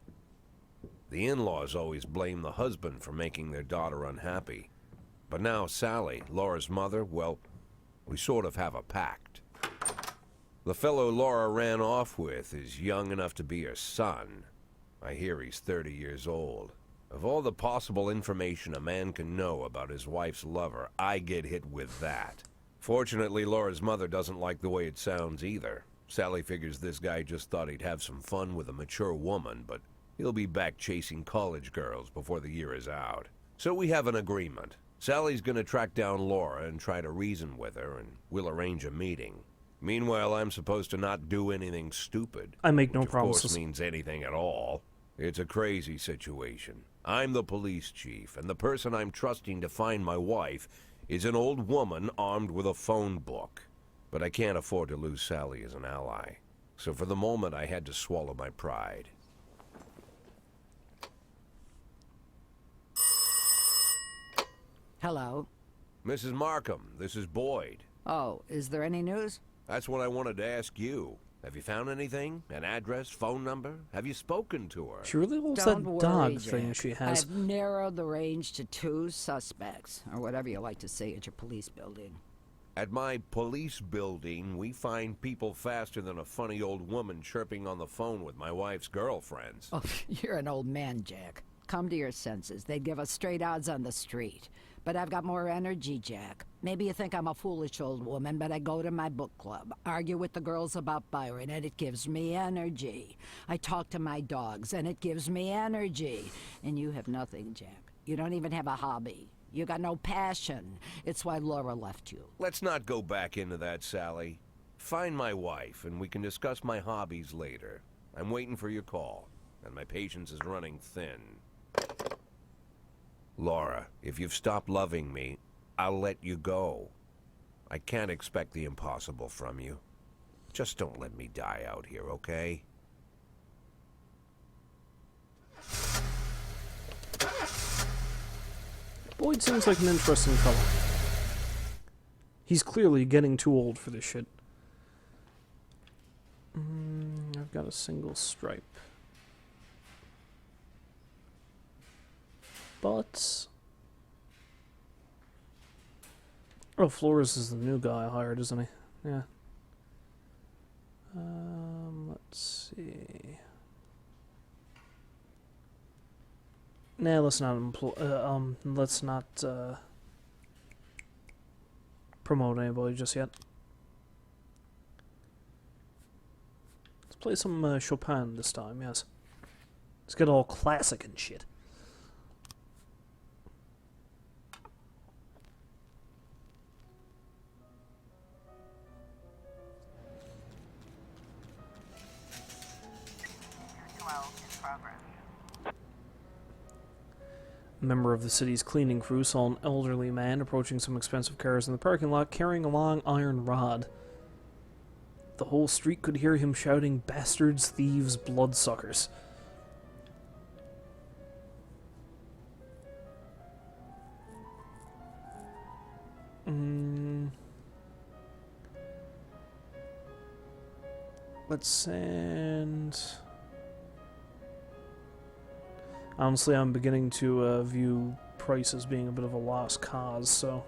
The in-laws always blame the husband for making their daughter unhappy. But now Sally, Laura's mother, well, we sort of have a pact. The fellow Laura ran off with is young enough to be her son. I hear he's 30 years old. Of all the possible information a man can know about his wife's lover, I get hit with that. Fortunately, Laura's mother doesn't like the way it sounds either. Sally figures this guy just thought he'd have some fun with a mature woman, but he'll be back chasing college girls before the year is out. So we have an agreement. Sally's gonna track down Laura and try to reason with her, and we'll arrange a meeting. Meanwhile, I'm supposed to not do anything stupid. I make no which promises. Of course means anything at all. It's a crazy situation. I'm the police chief, and the person I'm trusting to find my wife is an old woman armed with a phone book. But I can't afford to lose Sally as an ally. So for the moment, I had to swallow my pride. Hello. Mrs. Markham, this is Boyd. Oh, is there any news? That's what I wanted to ask you. Have you found anything? An address, phone number? Have you spoken to her? She really loves Don't that worry, dog Jack. thing she has. I've narrowed the range to 2 suspects, or whatever you like to say at your police building. At my police building, we find people faster than a funny old woman chirping on the phone with my wife's girlfriends. Oh, you're an old man, Jack. Come to your senses. They'd give us straight odds on the street. But I've got more energy, Jack. Maybe you think I'm a foolish old woman, but I go to my book club, argue with the girls about Byron, and it gives me energy. I talk to my dogs, and it gives me energy. And you have nothing, Jack. You don't even have a hobby. You got no passion. It's why Laura left you. Let's not go back into that, Sally. Find my wife, and we can discuss my hobbies later. I'm waiting for your call, and my patience is running thin. Laura, if you've stopped loving me, I'll let you go. I can't expect the impossible from you. Just don't let me die out here, okay? Boyd seems like an interesting fellow. He's clearly getting too old for this shit. I've got a single stripe. But... oh, Flores is the new guy I hired, isn't he? Yeah. Let's see... nah, let's not promote anybody just yet. Let's play some Chopin this time, yes. Let's get all classic and shit. A member of the city's cleaning crew saw an elderly man approaching some expensive cars in the parking lot carrying a long iron rod. The whole street could hear him shouting, "Bastards, thieves, bloodsuckers." Let's send... honestly, I'm beginning to view Price as being a bit of a lost cause, so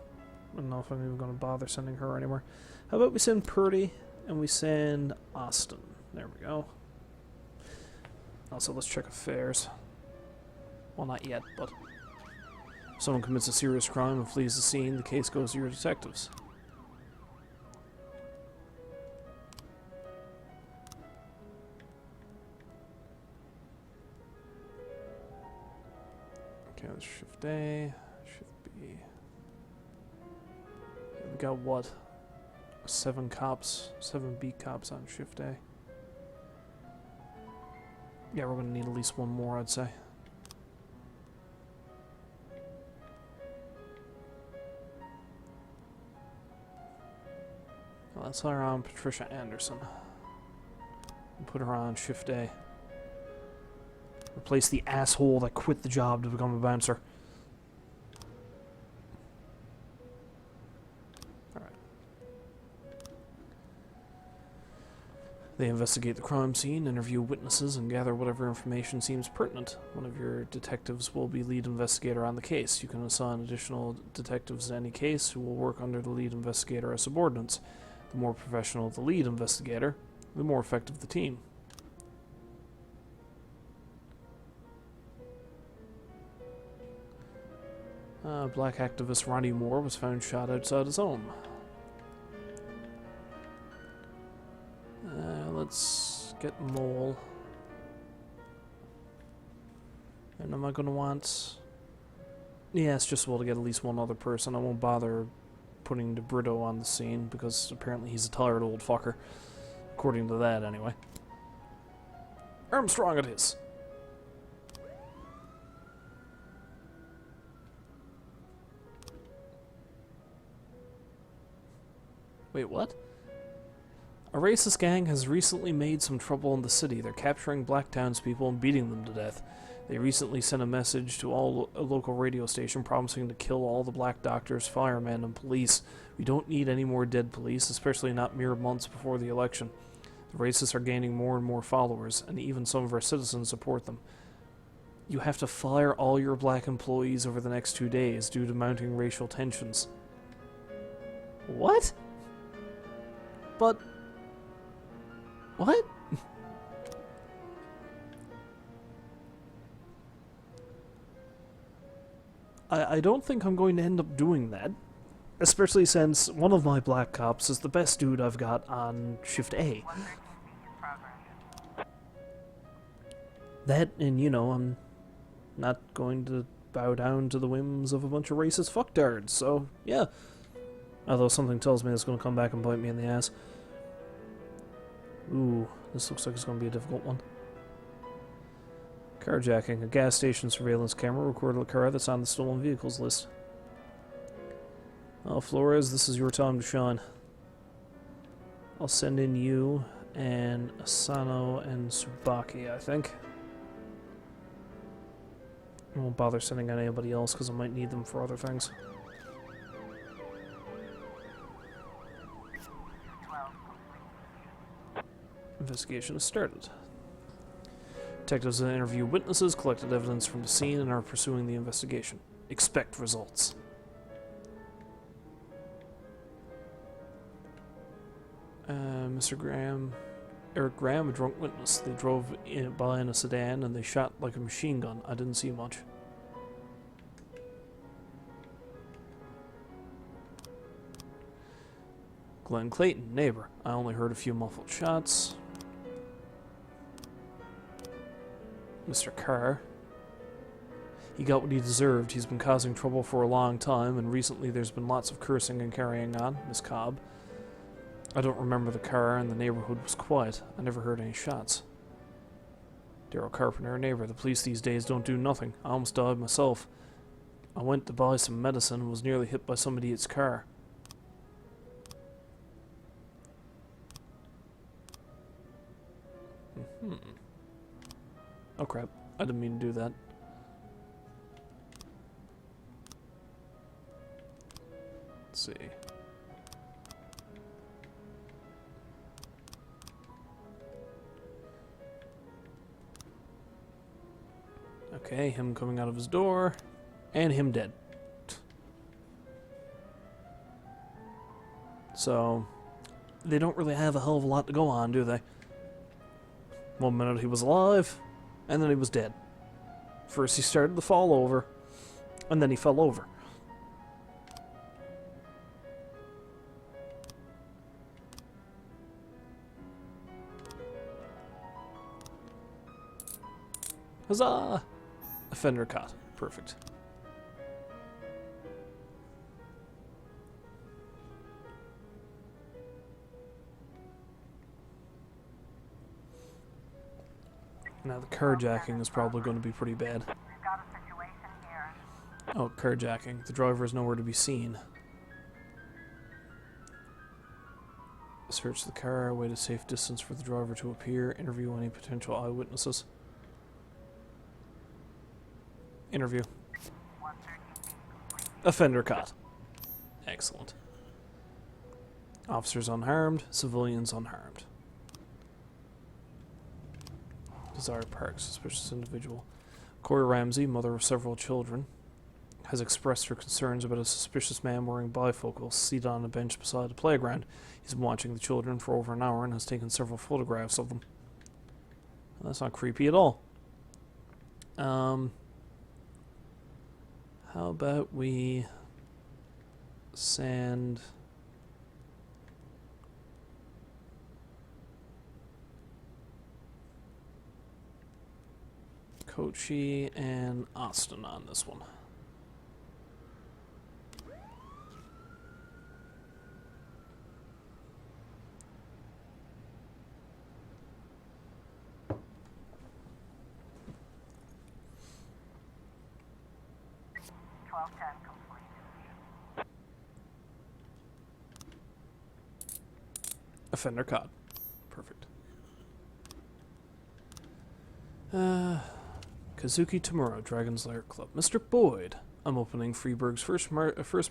I don't know if I'm even going to bother sending her anymore. How about we send Purdy, and we send Austin. There we go. Also, let's check affairs. Well, not yet, but... if someone commits a serious crime and flees the scene, the case goes to your detectives. Okay, let's shift A, shift B. Yeah, we got what? 7 beat cops on shift A. Yeah, we're gonna need at least one more, I'd say. Well, let's hire on Patricia Anderson. And put her on shift A. Replace the asshole that quit the job to become a bouncer. Alright. They investigate the crime scene, interview witnesses, and gather whatever information seems pertinent. One of your detectives will be lead investigator on the case. You can assign additional detectives to any case who will work under the lead investigator as subordinates. The more professional the lead investigator, the more effective the team. Black activist Ronnie Moore was found shot outside his home. Let's get Mole. And am I going to want... yeah, it's just well to get at least one other person. I won't bother putting DeBrito on the scene, because apparently he's a tired old fucker. According to that, anyway. Armstrong it is. Wait, what? A racist gang has recently made some trouble in the city. They're capturing black townspeople and beating them to death. They recently sent a message to a local radio station promising to kill all the black doctors, firemen, and police. We don't need any more dead police, especially not mere months before the election. The racists are gaining more and more followers, and even some of our citizens support them. You have to fire all your black employees over the next 2 days due to mounting racial tensions. What? But... what? I don't think I'm going to end up doing that. Especially since one of my black cops is the best dude I've got on Shift A. That, and you know, I'm not going to bow down to the whims of a bunch of racist fucktards, so yeah. Although something tells me it's going to come back and bite me in the ass. Ooh, this looks like it's going to be a difficult one. Carjacking. A gas station surveillance camera recorded a car that's on the stolen vehicles list. Oh, Flores, this is your time to shine. I'll send in you and Asano and Tsubaki, I think. I won't bother sending out anybody else because I might need them for other things. Investigation has started. Detectives have interviewed witnesses, collected evidence from the scene, and are pursuing the investigation. Expect results. Eric Graham, a drunk witness. They drove by in a sedan and they shot like a machine gun. I didn't see much. Glenn Clayton, neighbor. I only heard a few muffled shots. Mr. Carr. He got what he deserved. He's been causing trouble for a long time, and recently there's been lots of cursing and carrying on. Miss Cobb. I don't remember the car, and the neighborhood was quiet. I never heard any shots. Daryl Carpenter, a neighbor. The police these days don't do nothing. I almost died myself. I went to buy some medicine and was nearly hit by some idiot's car. Oh crap, I didn't mean to do that. Let's see. Okay, him coming out of his door, and him dead. So, they don't really have a hell of a lot to go on, do they? One minute he was alive, and then he was dead. First he started to fall over, and then he fell over. Huzzah! Offender caught. Perfect. Now the carjacking is probably going to be pretty bad. We've got a situation here. Oh, carjacking. The driver is nowhere to be seen. Search the car, wait a safe distance for the driver to appear, interview any potential eyewitnesses. Interview. Offender caught. Excellent. Officers unharmed, civilians unharmed. Desire Park, suspicious individual. Corey Ramsey, mother of several children, has expressed her concerns about a suspicious man wearing bifocals seated on a bench beside a playground. He's been watching the children for over an hour and has taken several photographs of them. Well, that's not creepy at all. How about we send Kochi and Austin on this one. 1210 complete. Offender caught. Perfect. Kazuki Tamura, Dragon's Lair Club. Mr. Boyd, I'm opening Freeburg's first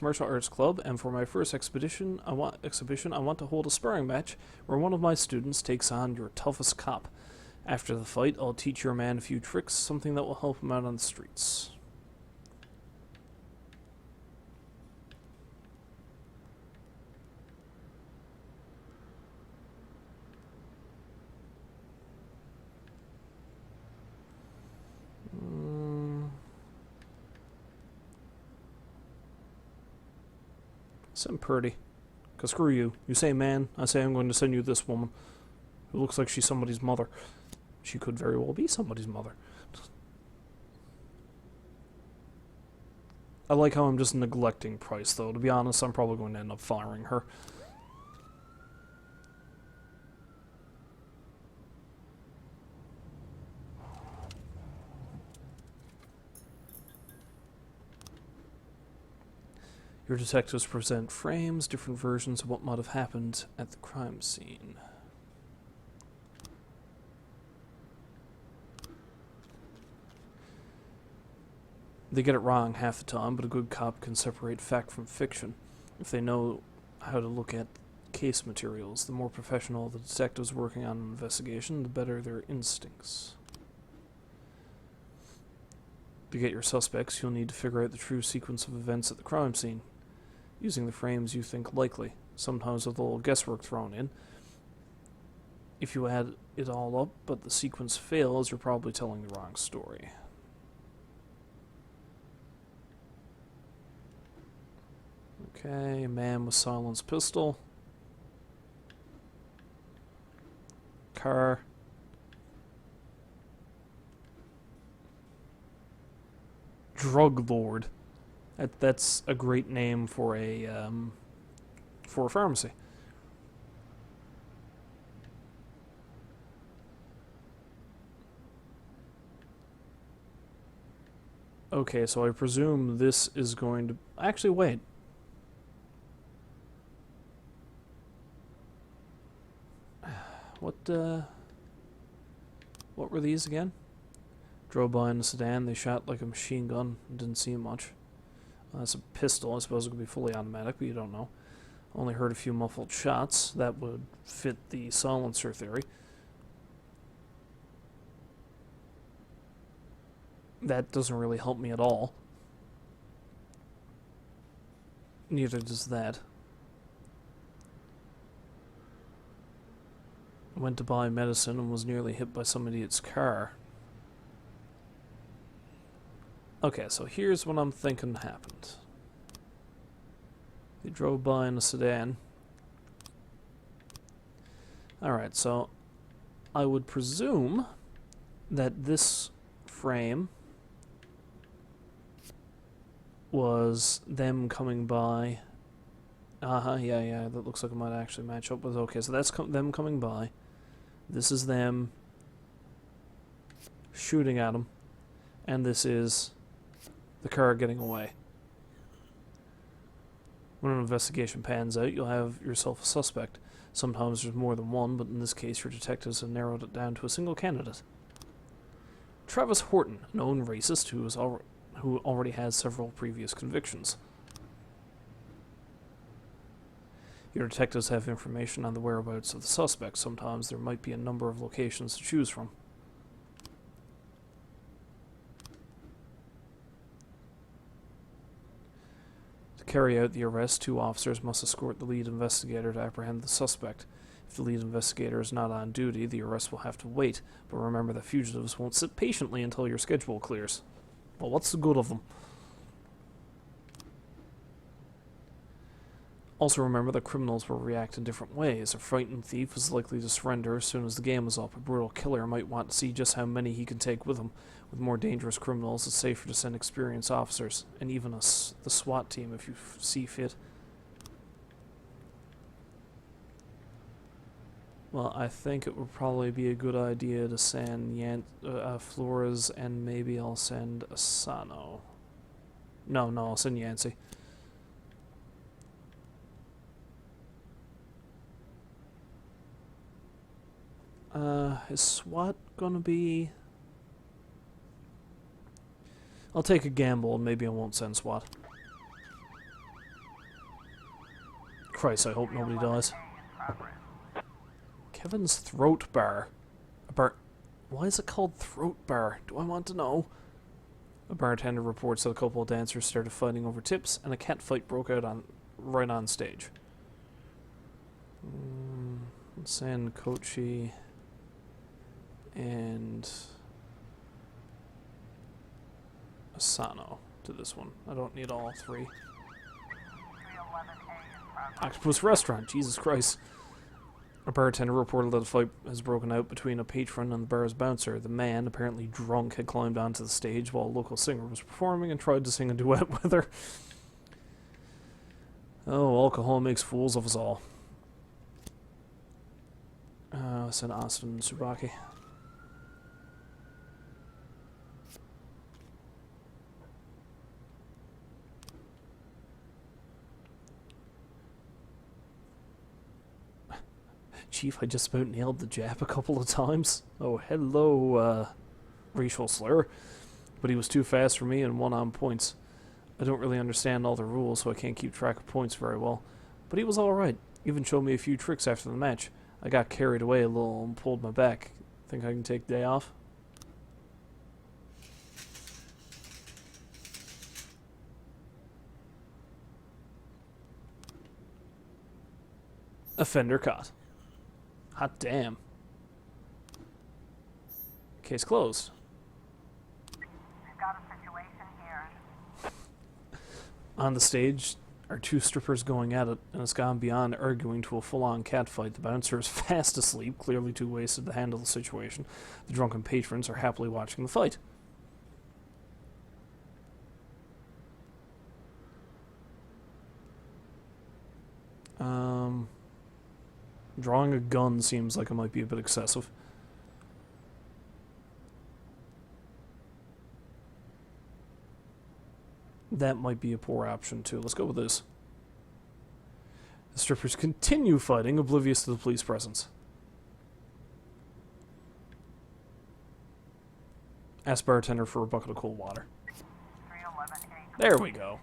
martial arts club, and for my first exhibition, I want to hold a sparring match where one of my students takes on your toughest cop. After the fight, I'll teach your man a few tricks, something that will help him out on the streets. Send Purdy. Cause screw you. You say man, I say I'm going to send you this woman. Who looks like she's somebody's mother. She could very well be somebody's mother. I like how I'm just neglecting Price, though. To be honest, I'm probably going to end up firing her. Your detectives present frames, different versions of what might have happened at the crime scene. They get it wrong half the time, but a good cop can separate fact from fiction. If they know how to look at case materials, the more professional the detectives working on an investigation, the better their instincts. To get your suspects, you'll need to figure out the true sequence of events at the crime scene, using the frames you think likely, sometimes with a little guesswork thrown in. If you add it all up, but the sequence fails, you're probably telling the wrong story. Okay, man with silenced pistol. Car. Drug lord. That's a great name for a pharmacy. Okay, so I presume this is going to... Actually, wait. What were these again? Drove by in a sedan, they shot like a machine gun, didn't see much. That's a pistol, I suppose it could be fully automatic, but you don't know. Only heard a few muffled shots, that would fit the silencer theory. That doesn't really help me at all. Neither does that. Went to buy medicine and was nearly hit by some idiot's car. Okay, so here's what I'm thinking happened. They drove by in a sedan. Alright, so I would presume that this frame was them coming by. Yeah, that looks like it might actually match up with... Okay, so that's them coming by. This is them shooting at him. And this is the car getting away. When an investigation pans out, you'll have yourself a suspect. Sometimes there's more than one, but in this case your detectives have narrowed it down to a single candidate. Travis Horton, a known racist who already has several previous convictions. Your detectives have information on the whereabouts of the suspect. Sometimes there might be a number of locations to choose from. To carry out the arrest, 2 officers must escort the lead investigator to apprehend the suspect. If the lead investigator is not on duty, the arrest will have to wait, but remember that fugitives won't sit patiently until your schedule clears. Well, what's the good of them? Also remember that criminals will react in different ways. A frightened thief is likely to surrender as soon as the game is up. A brutal killer might want to see just how many he can take with him. With more dangerous criminals, it's safer to send experienced officers, and even the SWAT team if you see fit. Well, I think it would probably be a good idea to send Flores, and maybe I'll send Asano. No, I'll send Yancey. Is SWAT gonna be... I'll take a gamble and maybe I won't send SWAT. Christ, I hope nobody dies. Kevin's throat bar. Why is it called throat bar? Do I want to know? A bartender reports that a couple of dancers started fighting over tips and a cat fight broke out right on stage. Let's send Kochi and Asano to this one. I don't need all three. Octopus Restaurant, Jesus Christ. A bartender reported that a fight has broken out between a patron and the bar's bouncer. The man, apparently drunk, had climbed onto the stage while a local singer was performing and tried to sing a duet with her. Oh, alcohol makes fools of us all. Send Austin and Tsubaki. Chief, I just about nailed the jab a couple of times. Oh, hello, racial slur. But he was too fast for me and won on points. I don't really understand all the rules, so I can't keep track of points very well. But he was alright. Even showed me a few tricks after the match. I got carried away a little and pulled my back. Think I can take the day off? Offender caught. Hot damn. Case closed. We've got a situation here. On the stage are two strippers going at it, and it's gone beyond arguing to a full-on catfight. The bouncer is fast asleep, clearly too wasted to handle the situation. The drunken patrons are happily watching the fight. Drawing a gun seems like it might be a bit excessive. That might be a poor option too. Let's go with this. The strippers continue fighting, oblivious to the police presence. Ask bartender for a bucket of cold water. 311A. There we go.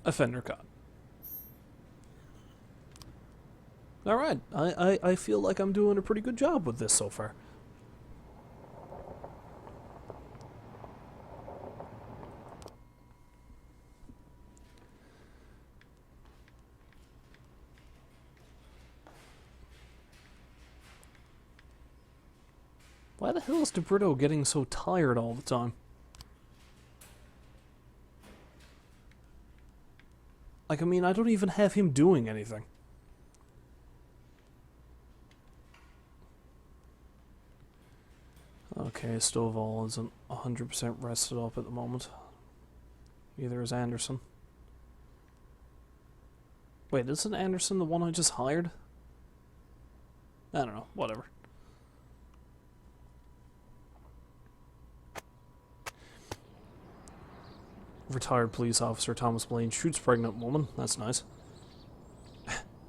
Offender caught. Alright, I feel like I'm doing a pretty good job with this so far. Why the hell is DeBrito getting so tired all the time? Like, I mean, I don't even have him doing anything. Okay, Stovall isn't 100% rested up at the moment. Neither is Anderson. Wait, isn't Anderson the one I just hired? I don't know, whatever. Retired police officer Thomas Blaine shoots pregnant woman. That's nice.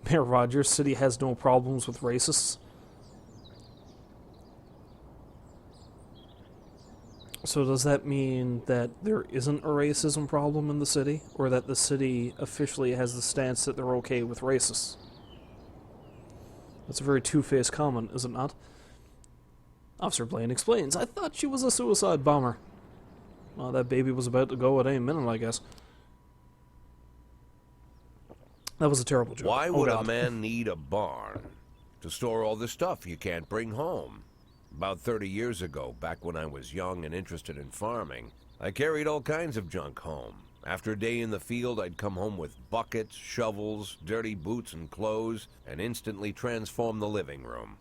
Mayor Rogers, city has no problems with racists. So does that mean that there isn't a racism problem in the city? Or that the city officially has the stance that they're okay with racists? That's a very two-faced comment, is it not? Officer Blaine explains, I thought she was a suicide bomber. Well, that baby was about to go at any minute, I guess. That was a terrible joke. Why would a man need a barn? To store all the stuff you can't bring home. About 30 years ago, back when I was young and interested in farming, I carried all kinds of junk home. After a day in the field, I'd come home with buckets, shovels, dirty boots and clothes, and instantly transform the living room.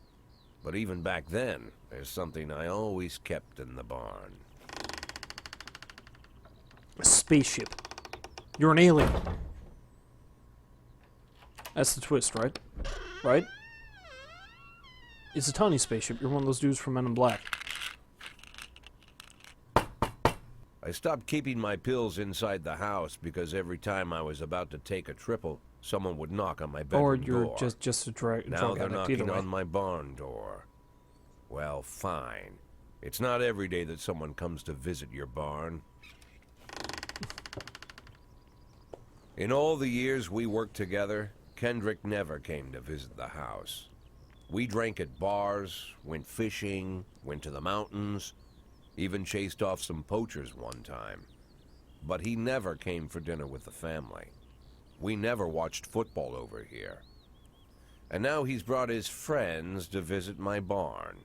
But even back then, there's something I always kept in the barn. A spaceship. You're an alien. That's the twist, right? Right? It's a tiny spaceship. You're one of those dudes from Men in Black. I stopped keeping my pills inside the house because every time I was about to take a triple, someone would knock on my bedroom Or you're door. just a drug Now they're addict, either knocking way. on my barn door. Well, fine. It's not every day that someone comes to visit your barn. In all the years we worked together, Kendrick never came to visit the house. We drank at bars, went fishing, went to the mountains, even chased off some poachers one time. But he never came for dinner with the family. We never watched football over here. And now he's brought his friends to visit my barn.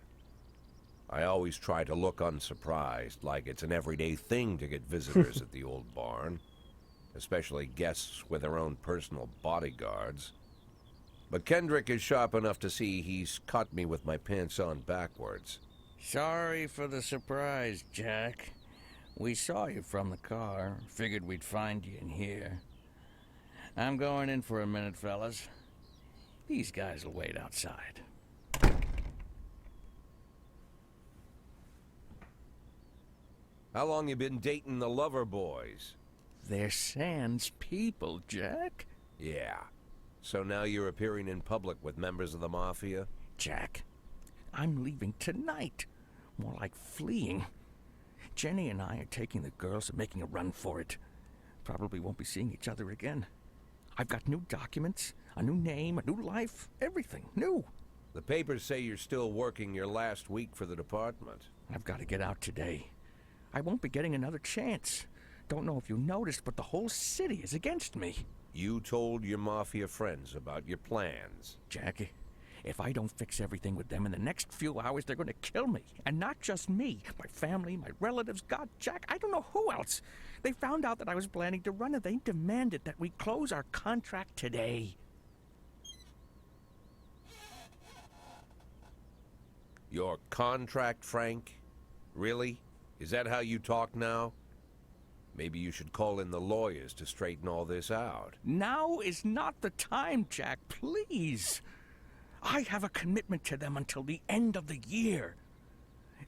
I always try to look unsurprised, like it's an everyday thing to get visitors at the old barn, especially guests with their own personal bodyguards. But Kendrick is sharp enough to see he's caught me with my pants on backwards. Sorry for the surprise, Jack. We saw you from the car. Figured we'd find you in here. I'm going in for a minute, fellas. These guys will wait outside. How long you been dating the lover boys? They're Sans people, Jack. Yeah. So now you're appearing in public with members of the Mafia? Jack, I'm leaving tonight. More like fleeing. Jenny and I are taking the girls and making a run for it. Probably won't be seeing each other again. I've got new documents, a new name, a new life, everything new. The papers say you're still working your last week for the department. I've got to get out today. I won't be getting another chance. Don't know if you noticed, but the whole city is against me. You told your Mafia friends about your plans. Jackie, if I don't fix everything with them in the next few hours, they're going to kill me. And not just me. My family, my relatives, God, Jack, I don't know who else. They found out that I was planning to run and they demanded that we close our contract today. Your contract, Frank? Really? Is that how you talk now? Maybe you should call in the lawyers to straighten all this out. Now is not the time, Jack, please. I have a commitment to them until the end of the year.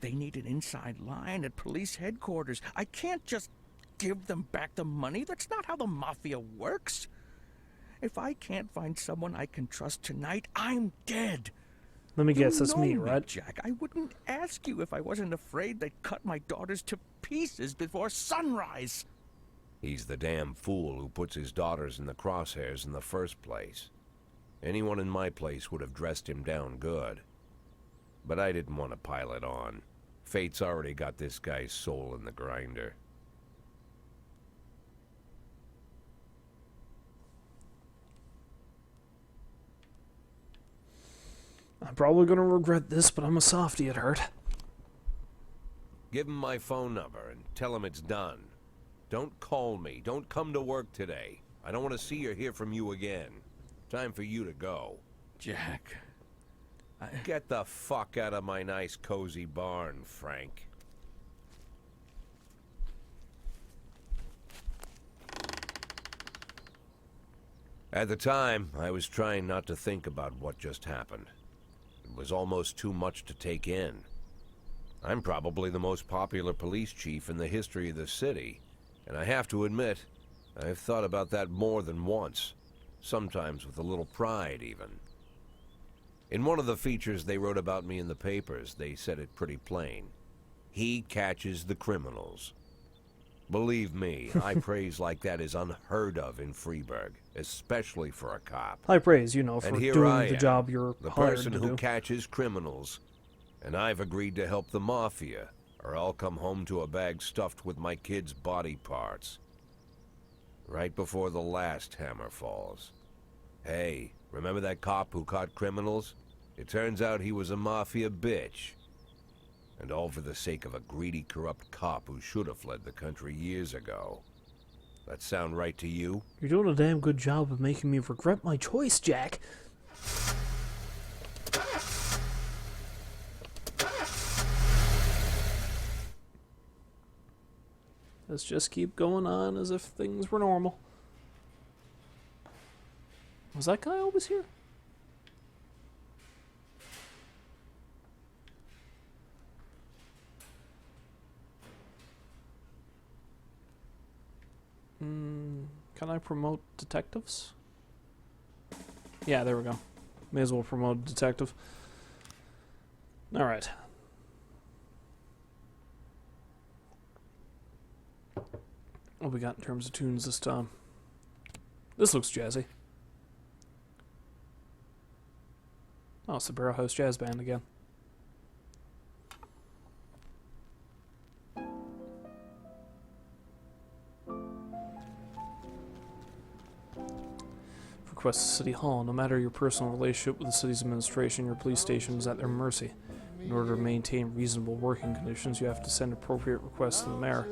They need an inside line at police headquarters. I can't just give them back the money. That's not how the Mafia works. If I can't find someone I can trust tonight, I'm dead. Let me guess, You that's know me, right? Jack, I wouldn't ask you if I wasn't afraid they'd cut my daughters to pieces before sunrise. He's the damn fool who puts his daughters in the crosshairs in the first place. Anyone in my place would have dressed him down good. But I didn't want to pile it on. Fate's already got this guy's soul in the grinder. I'm probably gonna regret this, but I'm a softie at heart. Give him my phone number and tell him it's done. Don't call me. Don't come to work today. I don't want to see or hear from you again. Time for you to go. Jack, Get the fuck out of my nice cozy barn, Frank. At the time, I was trying not to think about what just happened. It was almost too much to take in. I'm probably the most popular police chief in the history of the city, and I have to admit, I've thought about that more than once, sometimes with a little pride even. In one of the features they wrote about me in the papers, they said it pretty plain. He catches the criminals. Believe me, high praise like that is unheard of in Freeburg, especially for a cop. High praise, you know, for And here doing I the am, job you're the hired person to who do. catches criminals. And I've agreed to help the Mafia, or I'll come home to a bag stuffed with my kids' body parts. Right before the last hammer falls. Hey, remember that cop who caught criminals? It turns out he was a Mafia bitch. And all for the sake of a greedy, corrupt cop who should have fled the country years ago. That sound right to you? You're doing a damn good job of making me regret my choice, Jack. Let's just keep going on as if things were normal. Was that guy always here? Can I promote detectives? Yeah, there we go. May as well promote a detective. Alright. What we got in terms of tunes this time? This looks jazzy. Oh, it's the Barrel House Jazz Band again. Request to City Hall. No matter your personal relationship with the city's administration, your police station is at their mercy. In order to maintain reasonable working conditions, you have to send appropriate requests to the mayor.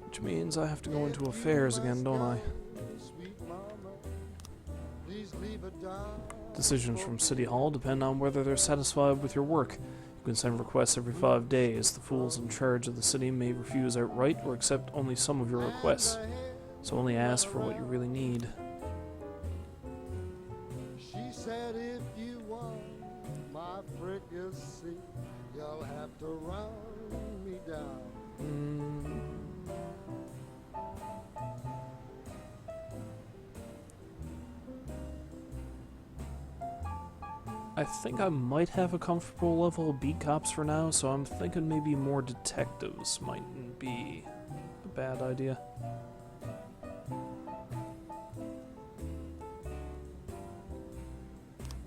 Which means I have to go into affairs again, don't I? Decisions from City Hall depend on whether they're satisfied with your work. You can send requests every 5 days. The fools in charge of the city may refuse outright or accept only some of your requests. So only ask for what you really need. She said if you want my fricassee, you'll have to run me down. I think I might have a comfortable level of beat cops for now, so I'm thinking maybe more detectives mightn't be a bad idea.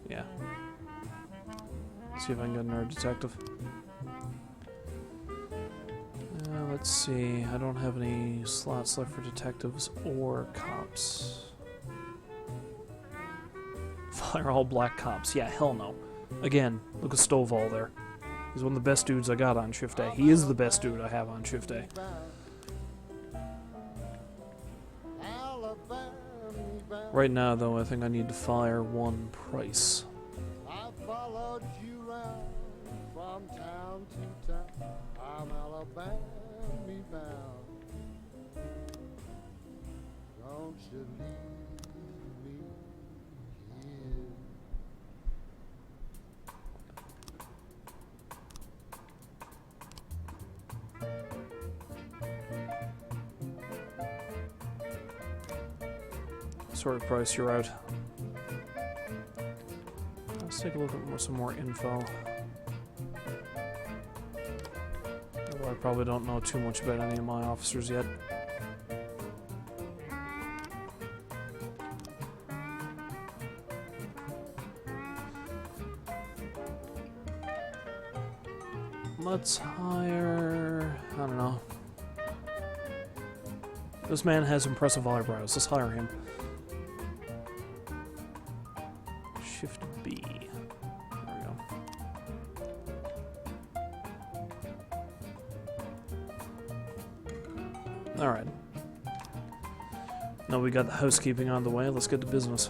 Yeah. See if I can get another detective. Let's see. I don't have any slots left for detectives or cops. Fire all black cops. Yeah, hell no. Again, look at Stovall there. He's one of the best dudes I got on shift A. He is the best dude I have on shift A. Right now, though, I think I need to fire one Price. I followed you round from town to town. I'm Alabama bound. Don't you leave me here. Sorry, Price, you're out. Let's take a look at some more info. Although I probably don't know too much about any of my officers yet. Let's hire... I don't know. This man has impressive eyebrows. Let's hire him. Shift B. There we go. Alright. Now we got the housekeeping on the way. Let's get to business.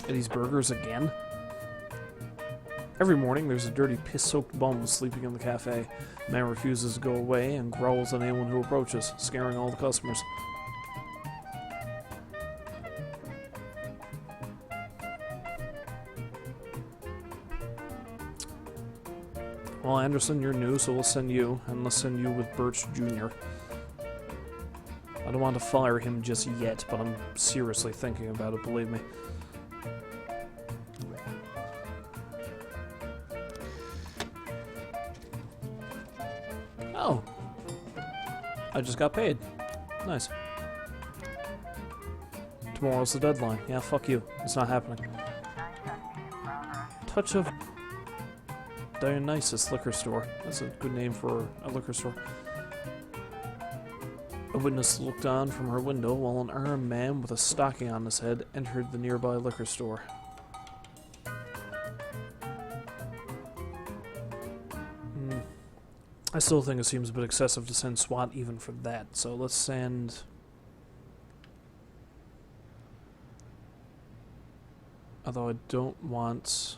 Eddie's Burgers again? Every morning, there's a dirty, piss-soaked bum sleeping in the cafe. The man refuses to go away and growls at anyone who approaches, scaring all the customers. Well, Anderson, you're new, so we'll send you, and let's send you with Birch Jr. I don't want to fire him just yet, but I'm seriously thinking about it, believe me. Oh. I just got paid. Nice. Tomorrow's the deadline. Yeah, fuck you. It's not happening. Touch of Dionysus Liquor Store. That's a good name for a liquor store. A witness looked on from her window while an armed man with a stocking on his head entered the nearby liquor store. I still think it seems a bit excessive to send SWAT even for that, so let's send... Although I don't want...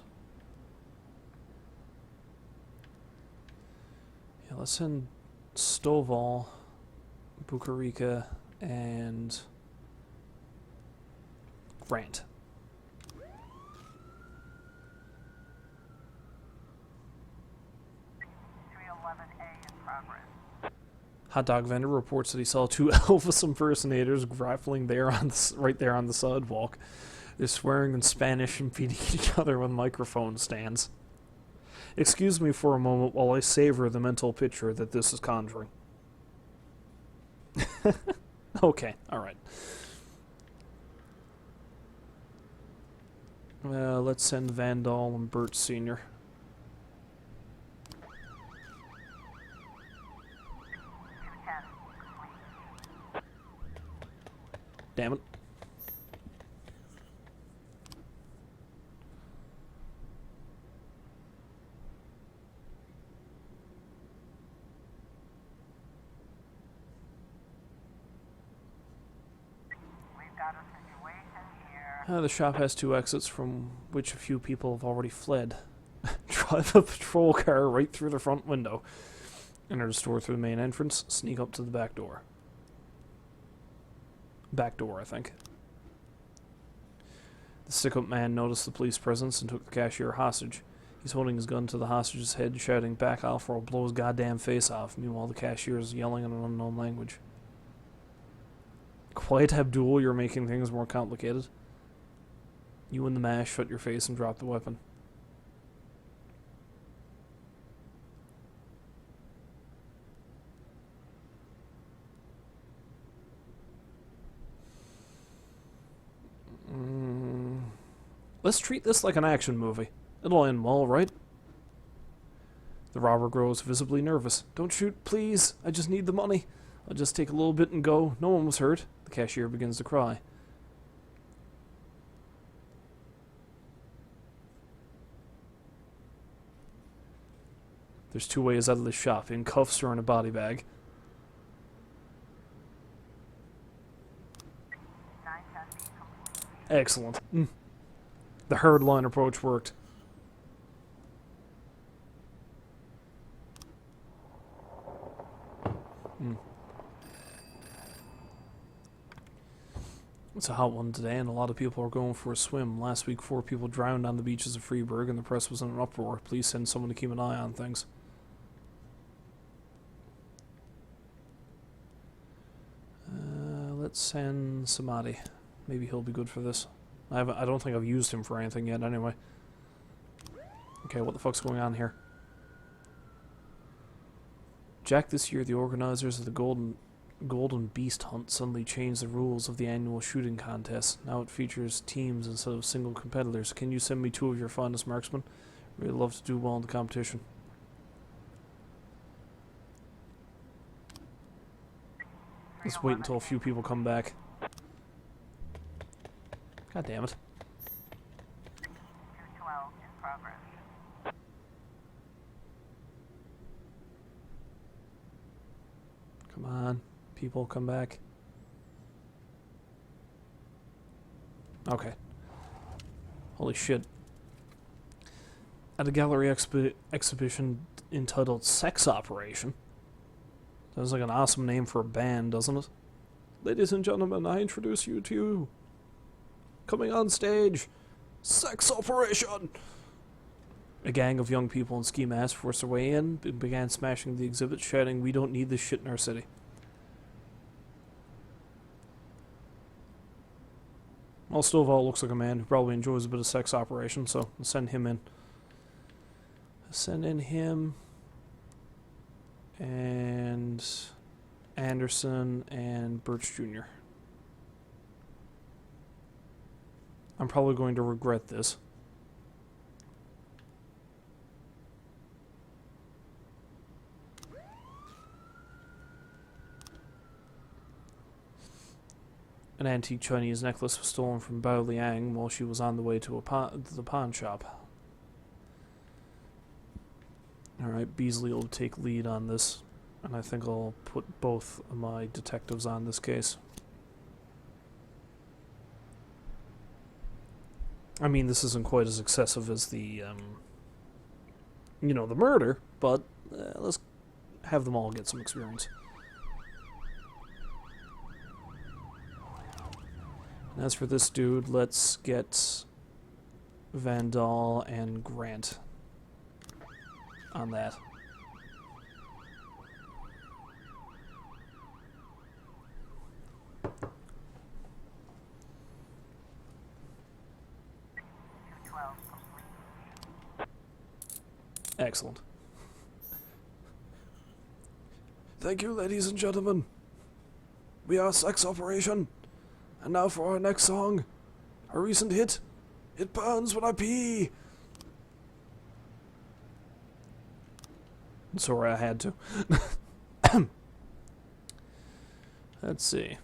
Yeah, let's send Stovall, Bucarica, and Grant. Hot dog vendor reports that he saw two Elvis impersonators grappling right there on the sidewalk. They're swearing in Spanish and beating each other with microphone stands. Excuse me for a moment while I savor the mental picture that this is conjuring. Okay, alright. Let's send Vandal and Bert Sr. Damn it. The shop has two exits from which a few people have already fled. Drive a patrol car right through the front window. Enter the store through the main entrance. Sneak up to the back door. Back door, I think. The stick-up man noticed the police presence and took the cashier hostage. He's holding his gun to the hostage's head, shouting, "Back off or I'll blow his goddamn face off." Meanwhile, the cashier is yelling in an unknown language. Quiet, Abdul, you're making things more complicated. You and the mash, shut your face and drop the weapon. Let's treat this like an action movie. It'll end well, right? The robber grows visibly nervous. "Don't shoot, please. I just need the money. I'll just take a little bit and go. No one was hurt." The cashier begins to cry. There's two ways out of the shop, in cuffs or in a body bag. Excellent. The herd line approach worked. It's a hot one today, and a lot of people are going for a swim. Last week, 4 people drowned on the beaches of Freiburg, and the press was in an uproar. Please send someone to keep an eye on things. Let's send Samadi. Maybe he'll be good for this. I don't think I've used him for anything yet, anyway. Okay, what the fuck's going on here? Jack, this year the organizers of the Golden Beast Hunt suddenly changed the rules of the annual shooting contest. Now it features teams instead of single competitors. Can you send me 2 of your finest marksmen? Really love to do well in the competition. Let's wait until a few people come back. God damn it. 212 in progress. Come on, people, come back. Okay. Holy shit. At a gallery exhibition entitled Sex Operation. Sounds like an awesome name for a band, doesn't it? Ladies and gentlemen, I introduce you to... Coming on stage, Sex Operation! A gang of young people in ski masks forced their way in and began smashing the exhibit, shouting, "We don't need this shit in our city." Well, Stovall looks like a man who probably enjoys a bit of Sex Operation, so I'll send him in. Send in him... and Anderson and Birch Jr. I'm probably going to regret this. An antique Chinese necklace was stolen from Bao Liang while she was on the way to the pawn shop. Alright, Beasley will take lead on this, and I think I'll put both of my detectives on this case. I mean, this isn't quite as excessive as the, you know, the murder, but let's have them all get some experience. And as for this dude, let's get Vandal and Grant on that. Excellent. Thank you, ladies and gentlemen. We are Sex Operation. And now for our next song. A recent hit. It burns when I pee. Sorry, I had to. Let's see.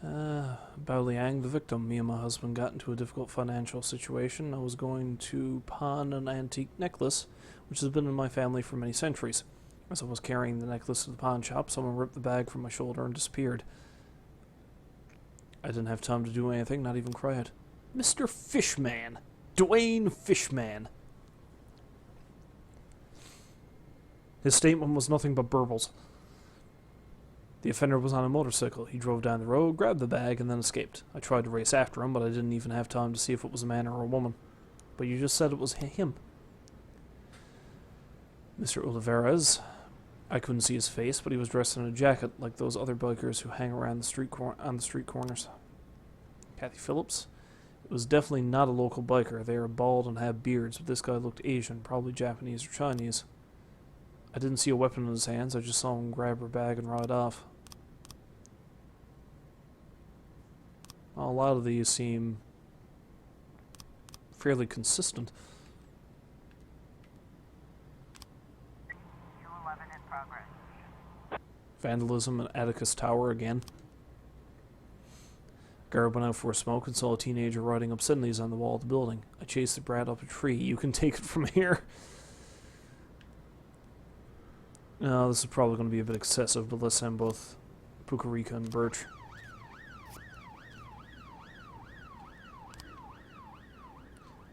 Bao Liang, the victim. Me and my husband got into a difficult financial situation. I was going to pawn an antique necklace, which has been in my family for many centuries. As I was carrying the necklace to the pawn shop, someone ripped the bag from my shoulder and disappeared. I didn't have time to do anything, not even cry out. Mr. Fishman! Dwayne Fishman! His statement was nothing but burbles. The offender was on a motorcycle. He drove down the road, grabbed the bag, and then escaped. I tried to race after him, but I didn't even have time to see if it was a man or a woman. But you just said it was him. Mr. Olivares. I couldn't see his face, but he was dressed in a jacket like those other bikers who hang around on the street corners. Kathy Phillips. It was definitely not a local biker. They are bald and have beards, but this guy looked Asian, probably Japanese or Chinese. I didn't see a weapon in his hands. I just saw him grab her bag and ride off. Well, a lot of these seem fairly consistent. 211 in progress. Vandalism at Atticus Tower again. Guard went out for a smoke and saw a teenager writing obscenities on the wall of the building. I chased the brat up a tree. You can take it from here. No, this is probably going to be a bit excessive, but let's send both Pukarika and Birch.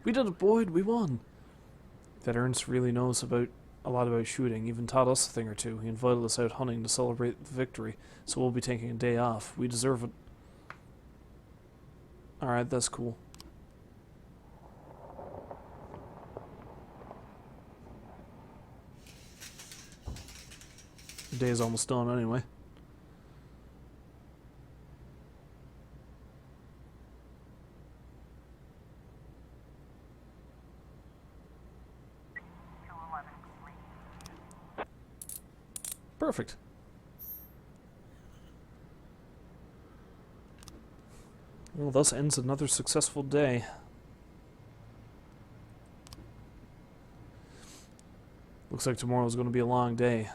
We did it, Boyd. We won. That Ernst really knows a lot about shooting. Even taught us a thing or two. He invited us out hunting to celebrate the victory, so we'll be taking a day off. We deserve it. Alright, that's cool. The day is almost done anyway. Perfect. Well, thus ends another successful day. Looks like tomorrow's going to be a long day.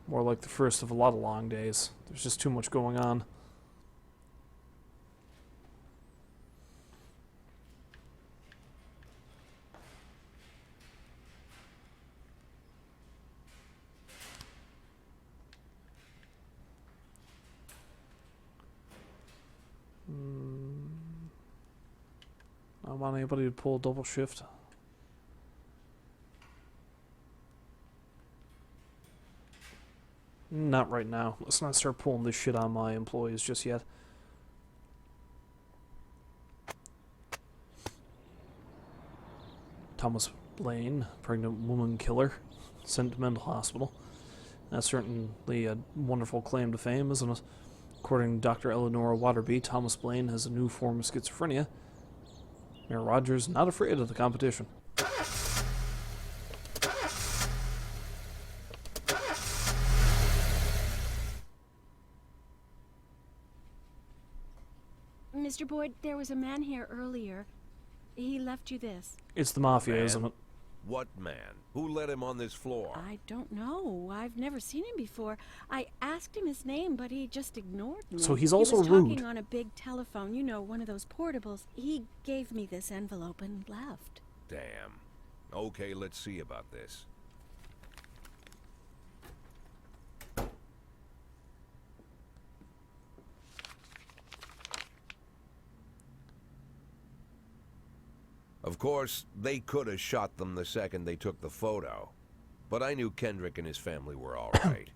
More like the first of a lot of long days. There's just too much going on. I don't want anybody to pull a double shift. Not right now. Let's not start pulling this shit on my employees just yet. Thomas Blaine, pregnant woman killer, sent to mental hospital. That's certainly a wonderful claim to fame, isn't it? According to Dr. Eleanor Waterby, Thomas Blaine has a new form of schizophrenia. Mayor Rogers not afraid of the competition. Mr. Boyd, there was a man here earlier. He left you this. It's the mafia, Man? isn't it? What man? Who let him on this floor? I don't know. I've never seen him before. I asked him his name, but he just ignored me. So he's also He was rude. talking on a big telephone, you know, one of those portables. He gave me this envelope and left. Damn. Okay, let's see about this. Of course, they could have shot them the second they took the photo. But I knew Kendrick and his family were all right.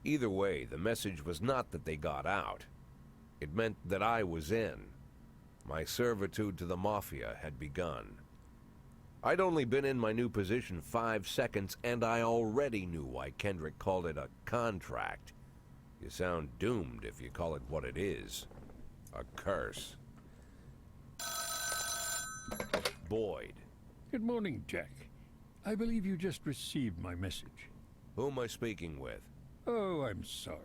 Either way, the message was not that they got out. It meant that I was in. My servitude to the Mafia had begun. I'd only been in my new position 5 seconds, and I already knew why Kendrick called it a contract. You sound doomed if you call it what it is. A curse. Boyd. Good morning, Jack. I believe you just received my message. Who am I speaking with? Oh, I'm sorry.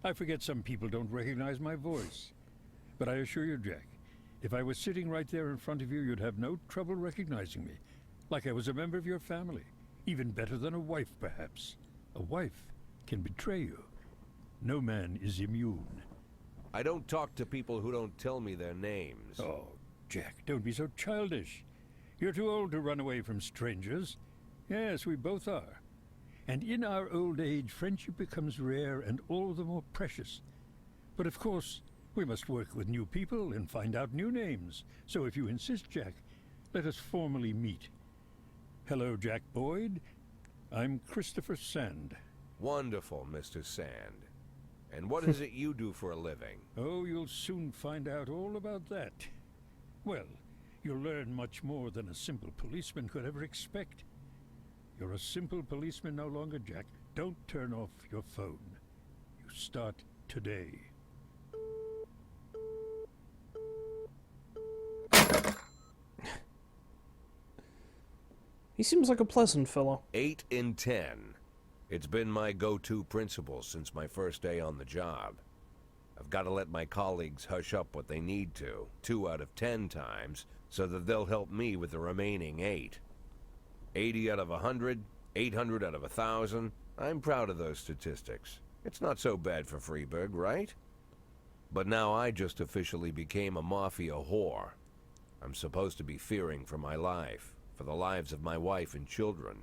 I forget some people don't recognize my voice. But I assure you, Jack, if I was sitting right there in front of you, you'd have no trouble recognizing me. Like I was a member of your family. Even better than a wife, perhaps. A wife can betray you. No man is immune. I don't talk to people who don't tell me their names. Oh, Jack, don't be so childish. You're too old to run away from strangers. Yes, we both are. And in our old age, friendship becomes rare and all the more precious. But of course, we must work with new people and find out new names. So if you insist, Jack, let us formally meet. Hello, Jack Boyd. I'm Christopher Sand. Wonderful, Mr. Sand. And what is it you do for a living? Oh, you'll soon find out all about that. Well, you'll learn much more than a simple policeman could ever expect. You're a simple policeman no longer, Jack. Don't turn off your phone. You start today. He seems like a pleasant fellow. 8 in 10. It's been my go-to principle since my first day on the job. I've got to let my colleagues hush up what they need to, 2 out of 10 times, so that they'll help me with the remaining 8. 80 out of 100, 800 out of 1,000. I'm proud of those statistics. It's not so bad for Freeburg, right? But now I just officially became a Mafia whore. I'm supposed to be fearing for my life, for the lives of my wife and children.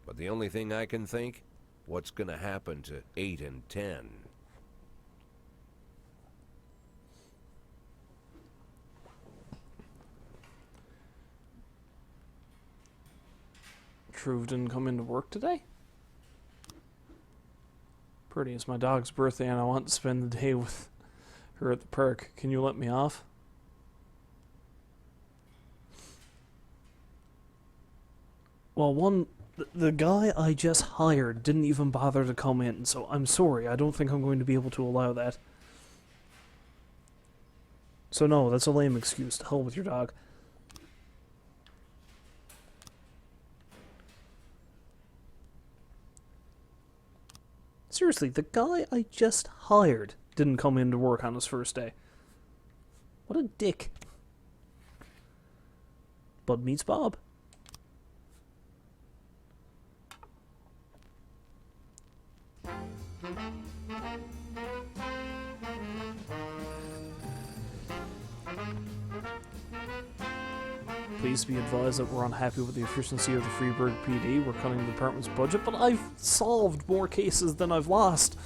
But the only thing I can think, what's gonna happen to 8 and 10? Truve didn't come into work today? Pretty, it's my dog's birthday and I want to spend the day with her at the park. Can you let me off? Well, the guy I just hired didn't even bother to come in, so I'm sorry, I don't think I'm going to be able to allow that. So no, that's a lame excuse. To hell with your dog. Seriously, the guy I just hired didn't come in to work on his first day. What a dick. Bud meets Bob. Please be advised that we're unhappy with the efficiency of the Freeburg PD. We're cutting the department's budget, but I've solved more cases than I've lost.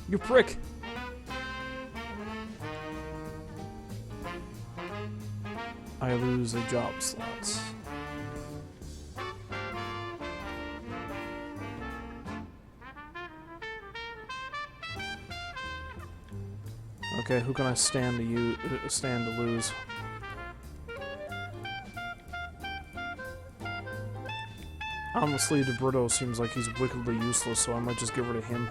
You prick. I lose a job slot. Okay, who can I stand to lose? Honestly, DeBrito seems like he's wickedly useless, so I might just get rid of him.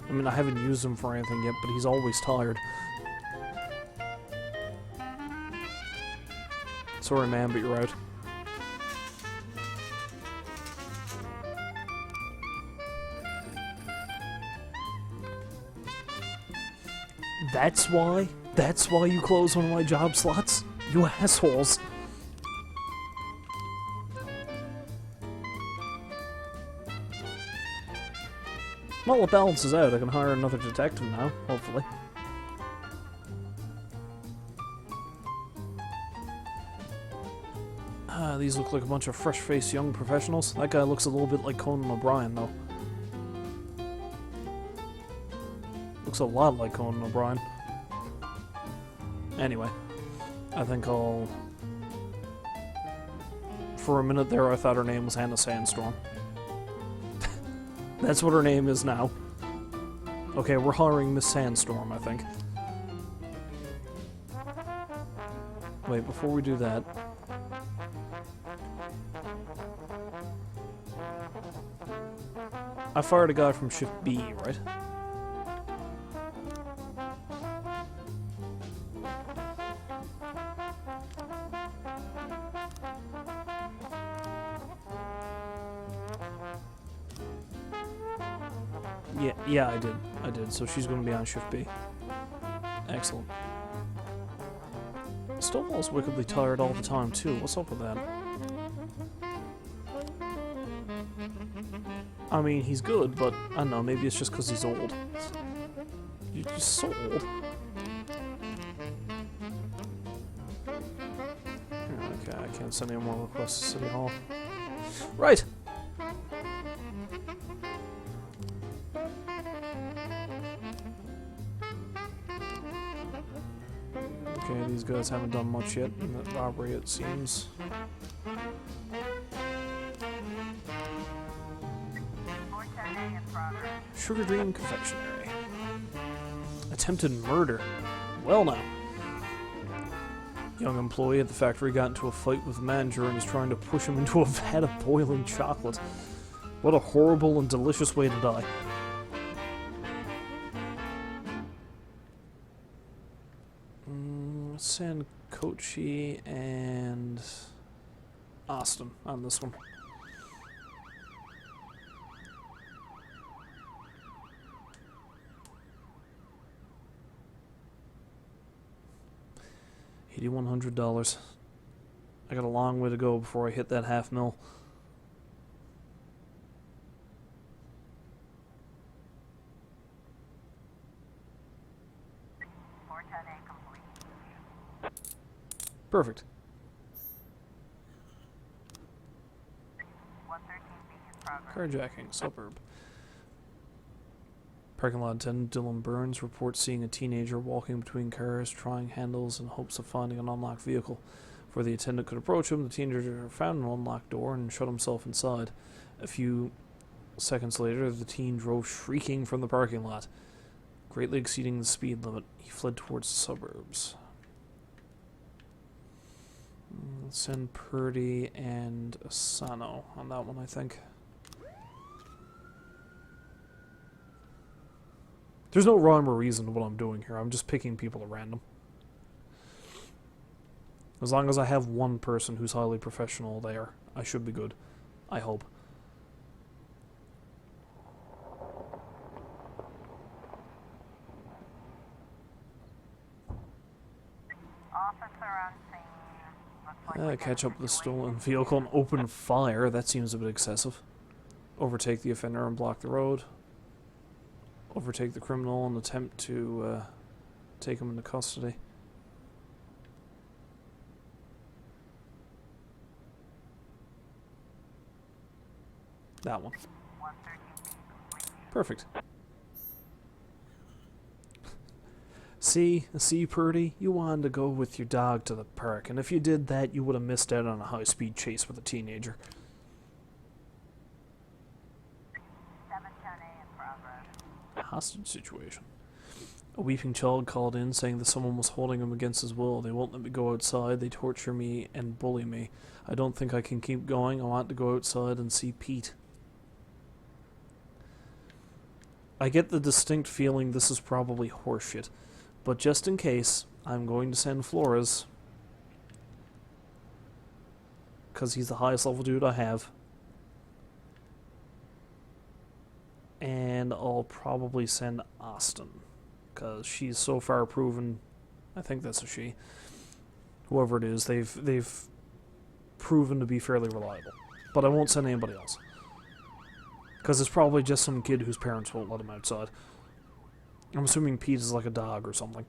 I mean, I haven't used him for anything yet, but he's always tired. Sorry, man, but you're out. That's why? That's why you close one of my job slots? You assholes. Well, it balances out. I can hire another detective now, hopefully. These look like a bunch of fresh-faced young professionals. That guy looks a little bit like Conan O'Brien, though. Looks a lot like Conan O'Brien. Anyway, I think I'll For a minute there, I thought her name was Hannah Sandstorm. That's what her name is now. Okay, we're hiring Miss Sandstorm, I think. Wait, before we do that... I fired a guy from Shift B, right? Yeah, I did. I did. So she's going to be on Shift B. Excellent. Stonewall's wickedly tired all the time, too. What's up with that? I mean, he's good, but I don't know, maybe it's just because he's old. You're just so old. Okay, I can't send any more requests to City Hall. Right! Okay, these guys haven't done much yet in the robbery, it seems. Sugar Dream Confectionery. Attempted murder. Well now. Young employee at the factory got into a fight with the manager and is trying to push him into a vat of boiling chocolate. What a horrible and delicious way to die. Send Kochi and Austin on this one. $8,100. I got a long way to go before I hit that $500,000. Perfect. 113 Carjacking, suburb. Parking lot attendant Dylan Burns reports seeing a teenager walking between cars, trying handles in hopes of finding an unlocked vehicle. Before the attendant could approach him, the teenager found an unlocked door and shut himself inside. A few seconds later, the teen drove shrieking from the parking lot. Greatly exceeding the speed limit, he fled towards the suburbs. Send Purdy and Asano on that one, I think. There's no rhyme or reason to what I'm doing here. I'm just picking people at random. As long as I have one person who's highly professional there, I should be good. I hope. Catch up with the stolen vehicle and open fire. That seems a bit excessive. Overtake the offender and block the road. Overtake the criminal and attempt to take him into custody. That one. Perfect. See, Purdy, you wanted to go with your dog to the park, and if you did that, you would have missed out on a high-speed chase with a teenager. 710A in progress. Hostage situation. A weeping child called in saying that someone was holding him against his will. They won't let me go outside. They torture me and bully me. I don't think I can keep going. I want to go outside and see Pete. I get the distinct feeling this is probably horseshit. But just in case, I'm going to send Flores. Because he's the highest level dude I have. And I'll probably send Austin. Because she's so far proven, I think that's a she. Whoever it is, they've proven to be fairly reliable. But I won't send anybody else. Because it's probably just some kid whose parents won't let him outside. I'm assuming Pete is like a dog or something.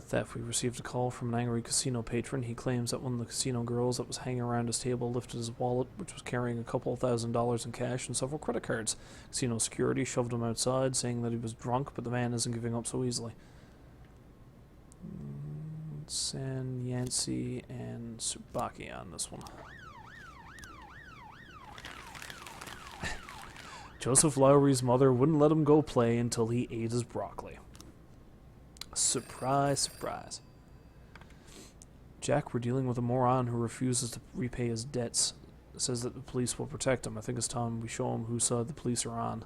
Theft. We received a call from an angry casino patron. He claims that one of the casino girls that was hanging around his table lifted his wallet, which was carrying a couple of $1,000s in cash and several credit cards. Casino security shoved him outside, saying that he was drunk, but the man isn't giving up so easily. San Yancy and Tsubaki on this one. Joseph Lowry's mother wouldn't let him go play until he ate his broccoli. Surprise, surprise. Jack, we're dealing with a moron who refuses to repay his debts. Says that the police will protect him. I think it's time we show him whose side the police are on.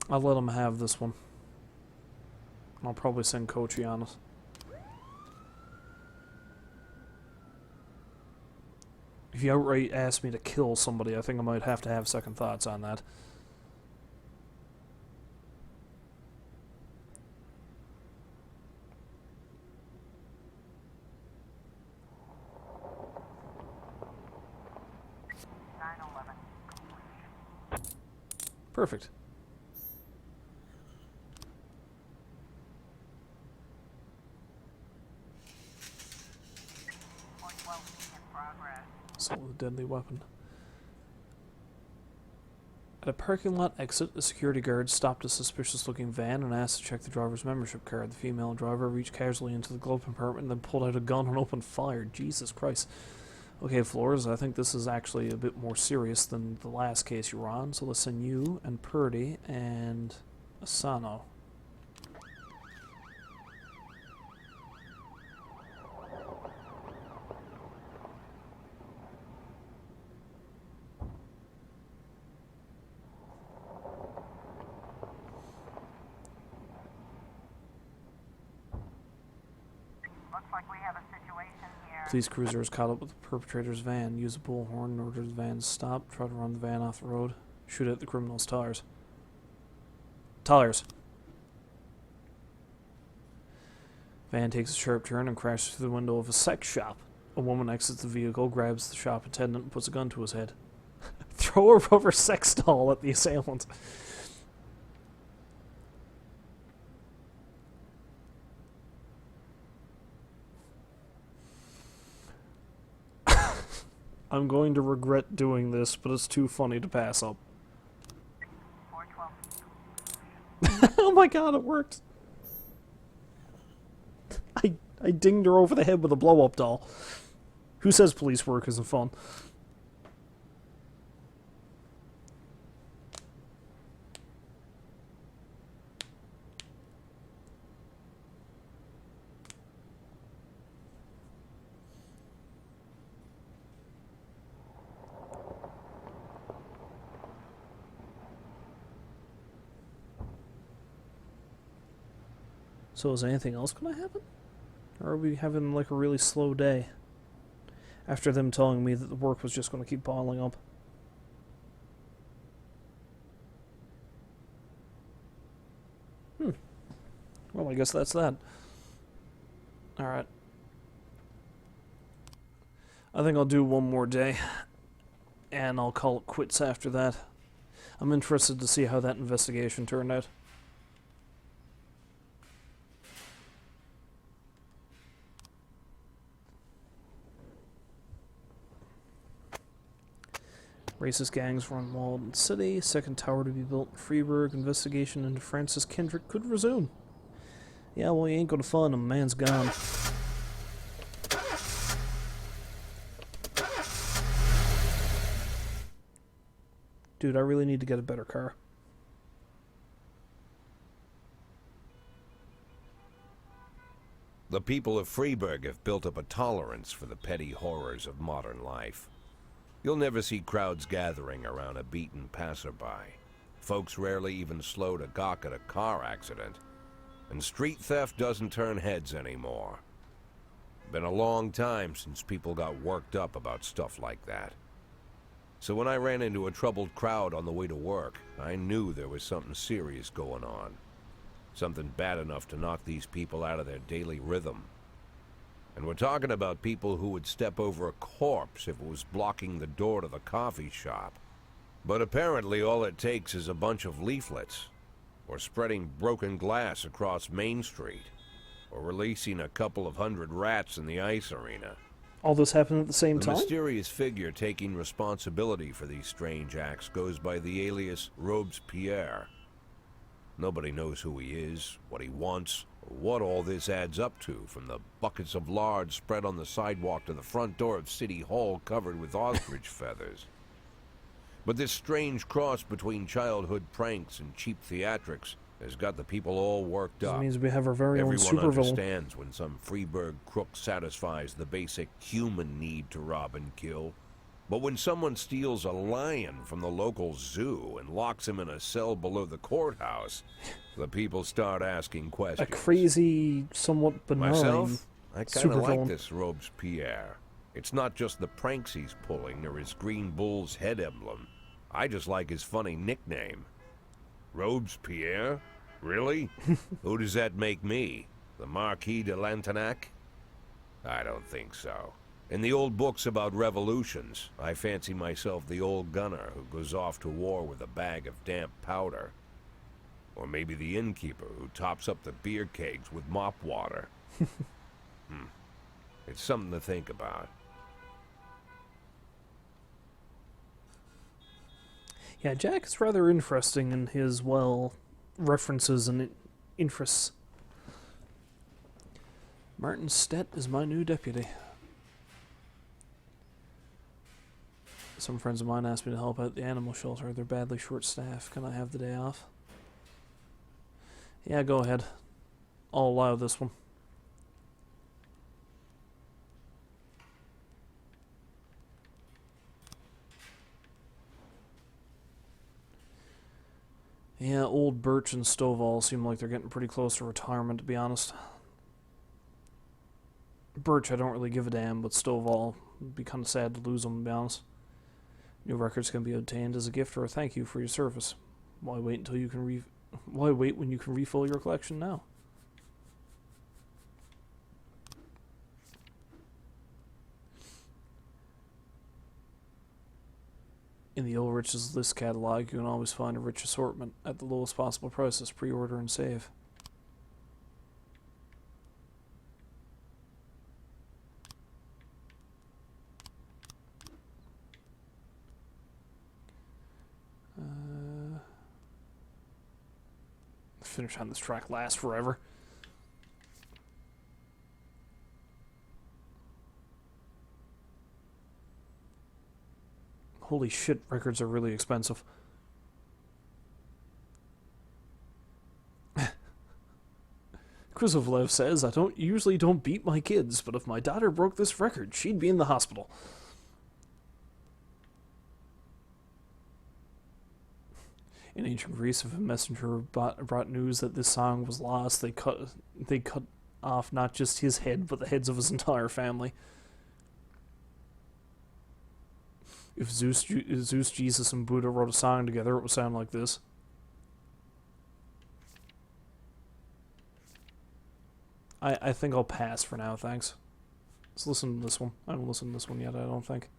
I'll let him have this one. I'll probably send Kochi on it. If you outright ask me to kill somebody, I think I might have to have second thoughts on that. Perfect. Assault with a deadly weapon. At a parking lot exit, a security guard stopped a suspicious-looking van and asked to check the driver's membership card. The female driver reached casually into the glove compartment and then pulled out a gun and opened fire. Jesus Christ. Okay, Flores, I think this is actually a bit more serious than the last case you were on, so let's send you and Purdy and Asano. Police cruiser is caught up with the perpetrator's van. Use a bullhorn in order the van to stop. Try to run the van off the road. Shoot at the criminal's tires. Tires. Van takes a sharp turn and crashes through the window of a sex shop. A woman exits the vehicle, grabs the shop attendant, and puts a gun to his head. Throw a rubber sex doll at the assailant. I'm going to regret doing this, but it's too funny to pass up. Oh my god, it worked! I dinged her over the head with a blow-up doll. Who says police work isn't fun? So is anything else going to happen? Or are we having like a really slow day? After them telling me that the work was just going to keep piling up. Well, I guess that's that. Alright. I think I'll do one more day. And I'll call it quits after that. I'm interested to see how that investigation turned out. Racist gangs run Walden City. Second tower to be built in Freeburg. Investigation into Francis Kendrick could resume. Yeah, well, you ain't gonna find him. Man's gone. Dude, I really need to get a better car. The people of Freeburg have built up a tolerance for the petty horrors of modern life. You'll never see crowds gathering around a beaten passerby. Folks rarely even slow to gawk at a car accident. And street theft doesn't turn heads anymore. Been a long time since people got worked up about stuff like that. So when I ran into a troubled crowd on the way to work, I knew there was something serious going on. Something bad enough to knock these people out of their daily rhythm. And we're talking about people who would step over a corpse if it was blocking the door to the coffee shop. But apparently all it takes is a bunch of leaflets, or spreading broken glass across Main Street, or releasing a couple of hundred rats in the ice arena. All this happened at the same The time? mysterious figure taking responsibility for these strange acts goes by the alias Robespierre. Nobody knows who he is, what he wants, or what all this adds up to, from the buckets of lard spread on the sidewalk to the front door of City Hall covered with ostrich feathers. But this strange cross between childhood pranks and cheap theatrics has got the people all worked This up. means we have our very own Everyone supervillain. understands when some Freeburg crook satisfies the basic human need to rob and kill. But when someone steals a lion from the local zoo and locks him in a cell below the courthouse, the people start asking A questions. crazy, somewhat benign Myself, I kind of like supervillain. this Robespierre. It's not just the pranks he's pulling or his green bull's head emblem. I just like his funny nickname. Robespierre? Really? Who does that make me? The Marquis de Lantenac? I don't think so. In the old books about revolutions, I fancy myself the old gunner who goes off to war with a bag of damp powder. Or maybe the innkeeper who tops up the beer kegs with mop water. It's something to think about. Yeah, Jack is rather interesting in his, well, references and interests. Martin Stett is my new deputy. Some friends of mine asked me to help out the animal shelter. They're badly short-staffed. Can I have the day off? Yeah, go ahead. I'll allow this one. Yeah, old Birch and Stovall seem like they're getting pretty close to retirement, to be honest. Birch, I don't really give a damn, but Stovall, would be kind of sad to lose him, to be honest. New records can be obtained as a gift or a thank you for your service. Why wait until you can Why wait when you can refill your collection now? In the Ulrich's List catalog, you can always find a rich assortment at the lowest possible prices. Pre-order and save. Finish on this track lasts forever. Holy shit, records are really expensive. Kruzovlev says, I usually don't beat my kids, but if my daughter broke this record, she'd be in the hospital. In ancient Greece, if a messenger brought news that this song was lost, they cut off not just his head, but the heads of his entire family. If Zeus, Jesus, and Buddha wrote a song together, it would sound like this. I think I'll pass for now, thanks. Let's listen to this one. I haven't listened to this one yet, I don't think.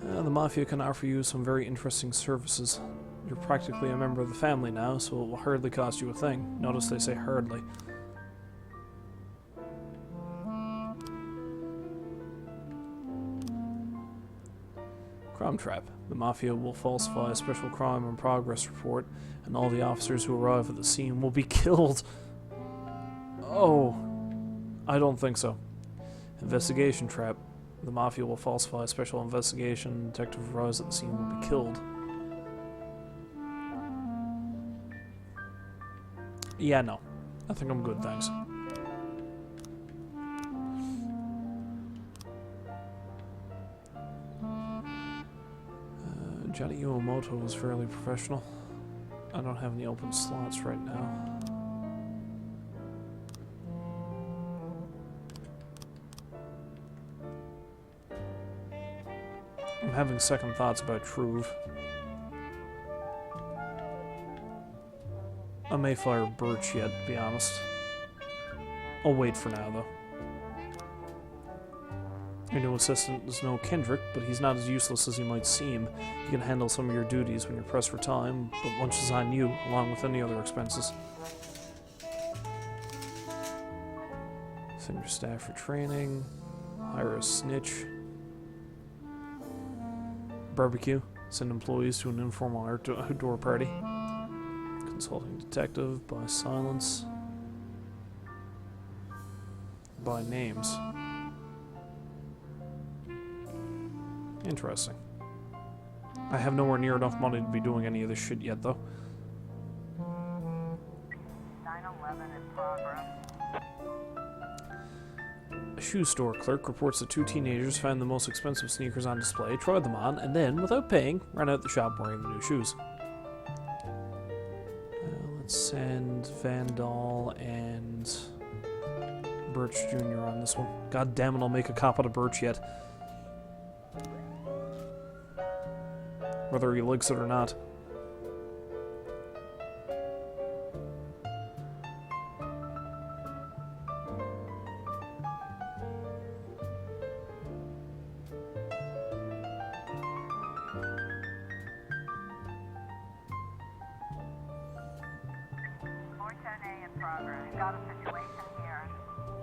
The Mafia can offer you some very interesting services. You're practically a member of the family now, so it will hardly cost you a thing. Notice they say hardly. Crime Trap. The Mafia will falsify a special crime and progress report, and all the officers who arrive at the scene will be killed. Oh, I don't think so. Investigation Trap. The Mafia will falsify a special investigation, and detective who arrives at the scene will be killed. Yeah, no. I think I'm good, thanks. Johnny Yuamoto is fairly professional. I don't have any open slots right now. I'm having second thoughts about Truve. I may fire Birch yet, to be honest. I'll wait for now, though. Your new assistant is no Kendrick, but he's not as useless as he might seem. He can handle some of your duties when you're pressed for time, but lunch is on you, along with any other expenses. Send your staff for training. Hire a snitch. Barbecue. Send employees to an informal outdoor party. Consulting detective. Buy silence. Buy names. Interesting. I have nowhere near enough money to be doing any of this shit yet, though. 911 in progress. A shoe store clerk reports that 2 teenagers found the most expensive sneakers on display, tried them on, and then, without paying, ran out the shop wearing the new shoes. Let's send Vandal and Birch Jr. on this one. God damn it, I'll make a cop out of Birch yet. Whether he likes it or not.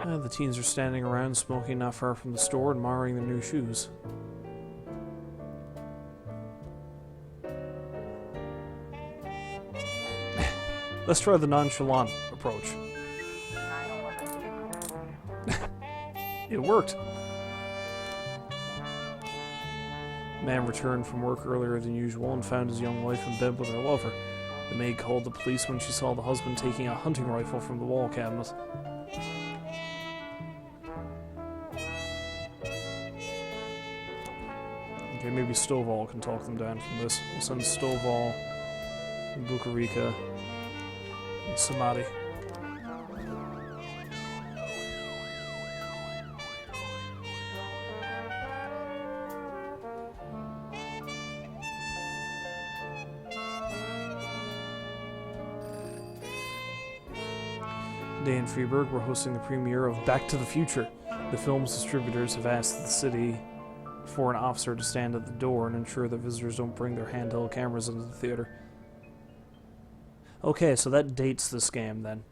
The teens are standing around smoking not far from the store, admiring their new shoes. Let's try the nonchalant approach. It worked. Man returned from work earlier than usual and found his young wife in bed with her lover. The maid called the police when she saw the husband taking a hunting rifle from the wall cabinet. Okay, maybe Stovall can talk them down from this. We'll send Stovall, Bukarika, and Samadhi. Today in Freeburg, we're hosting the premiere of Back to the Future. The film's distributors have asked the city for an officer to stand at the door and ensure that visitors don't bring their handheld cameras into the theater. Okay, so that dates this game then.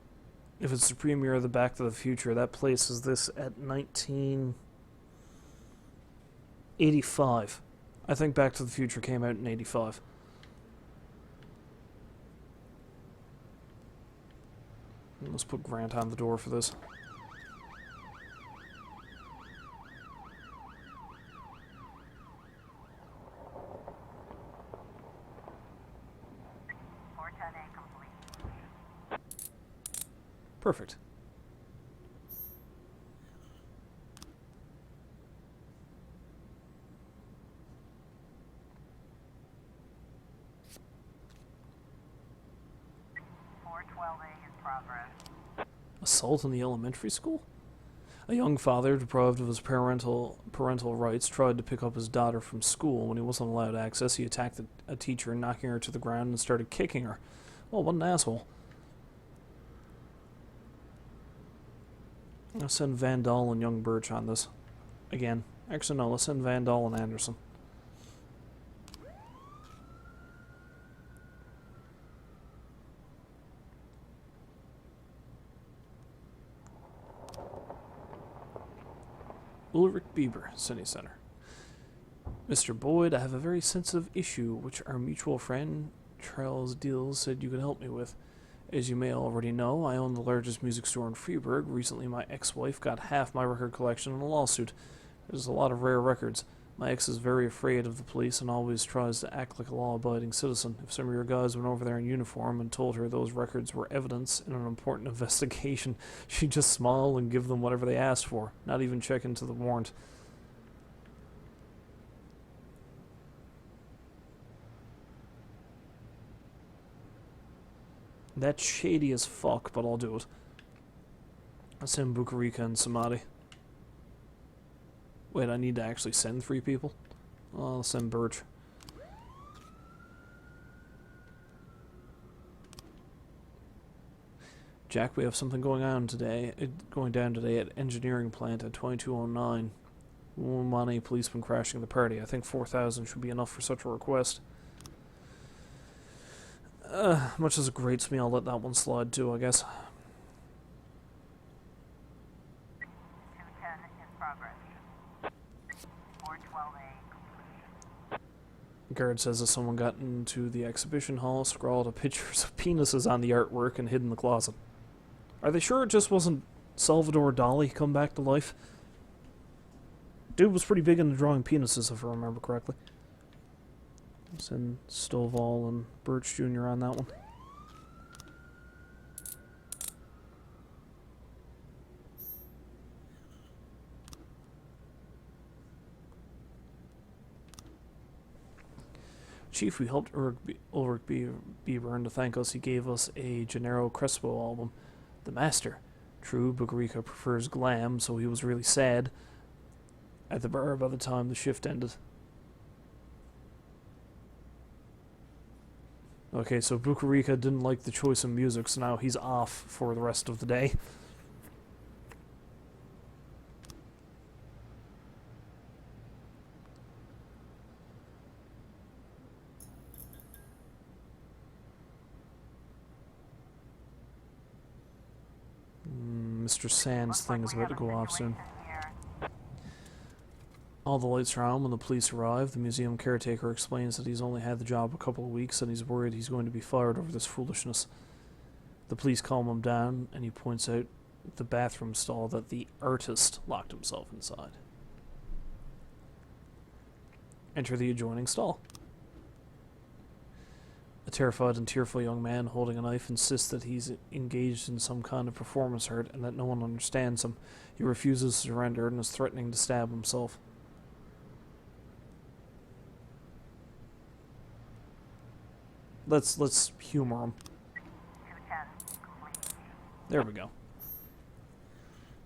If it's the premiere of the Back to the Future, that places this at 1985. I think Back to the Future came out in 85. Let's put Grant on the door for this. Perfect. Assault in the elementary school? A young father, deprived of his parental rights, tried to pick up his daughter from school. When he wasn't allowed access, he attacked a teacher, knocking her to the ground and started kicking her. Well, what an asshole. I'll send Vandal and young Birch on this. Again. Actually, no, let's send Vandal and Anderson. Ulrich Bieber, City Center. Mr. Boyd, I have a very sensitive issue which our mutual friend, Charles Deals, said you could help me with. As you may already know, I own the largest music store in Freeburg. Recently, my ex-wife got half my record collection in a lawsuit. There's a lot of rare records. My ex is very afraid of the police and always tries to act like a law-abiding citizen. If some of your guys went over there in uniform and told her those records were evidence in an important investigation, she'd just smile and give them whatever they asked for, not even check into the warrant. That's shady as fuck, but I'll do it. I'll send Bukarika and Samadhi. Wait, I need to actually send 3 people? I'll send Birch. Jack, we have something going down today at engineering plant at 2209. Money, policeman crashing the party. I think 4,000 should be enough for such a request. Much as it grates me, I'll let that one slide too, I guess. 210 in progress. 412A completion. Guard says that someone got into the exhibition hall, scrawled up pictures of penises on the artwork, and hid in the closet. Are they sure it just wasn't Salvador Dali come back to life? Dude was pretty big into drawing penises, if I remember correctly. Send Stovall and Birch Jr. on that one. Chief, we helped Ulrich Beburn to thank us. He gave us a Gennaro Crespo album, The Master. True, Bugarica prefers glam, so he was really sad at the bar by the time the shift ended. Okay, so Bukarica didn't like the choice of music, so now he's off for the rest of the day. Mr. Sands' thing is about to go off soon. All the lights are on when the police arrive. The museum caretaker explains that he's only had the job a couple of weeks and he's worried he's going to be fired over this foolishness. The police calm him down and he points out the bathroom stall that the artist locked himself inside. Enter the adjoining stall. A terrified and tearful young man holding a knife insists that he's engaged in some kind of performance art and that no one understands him. He refuses to surrender and is threatening to stab himself. Let's humor him. 210 complete. There we go.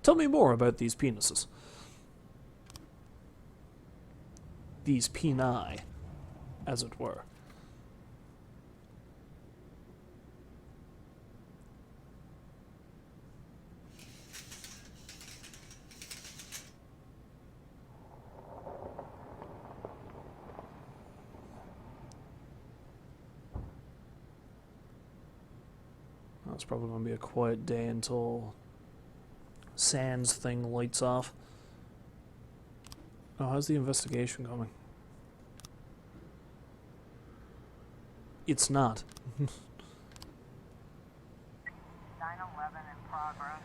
Tell me more about these penises. These peni, as it were. It's probably going to be a quiet day until Sands thing lights off. Oh, how's the investigation going? It's not. 911 in progress.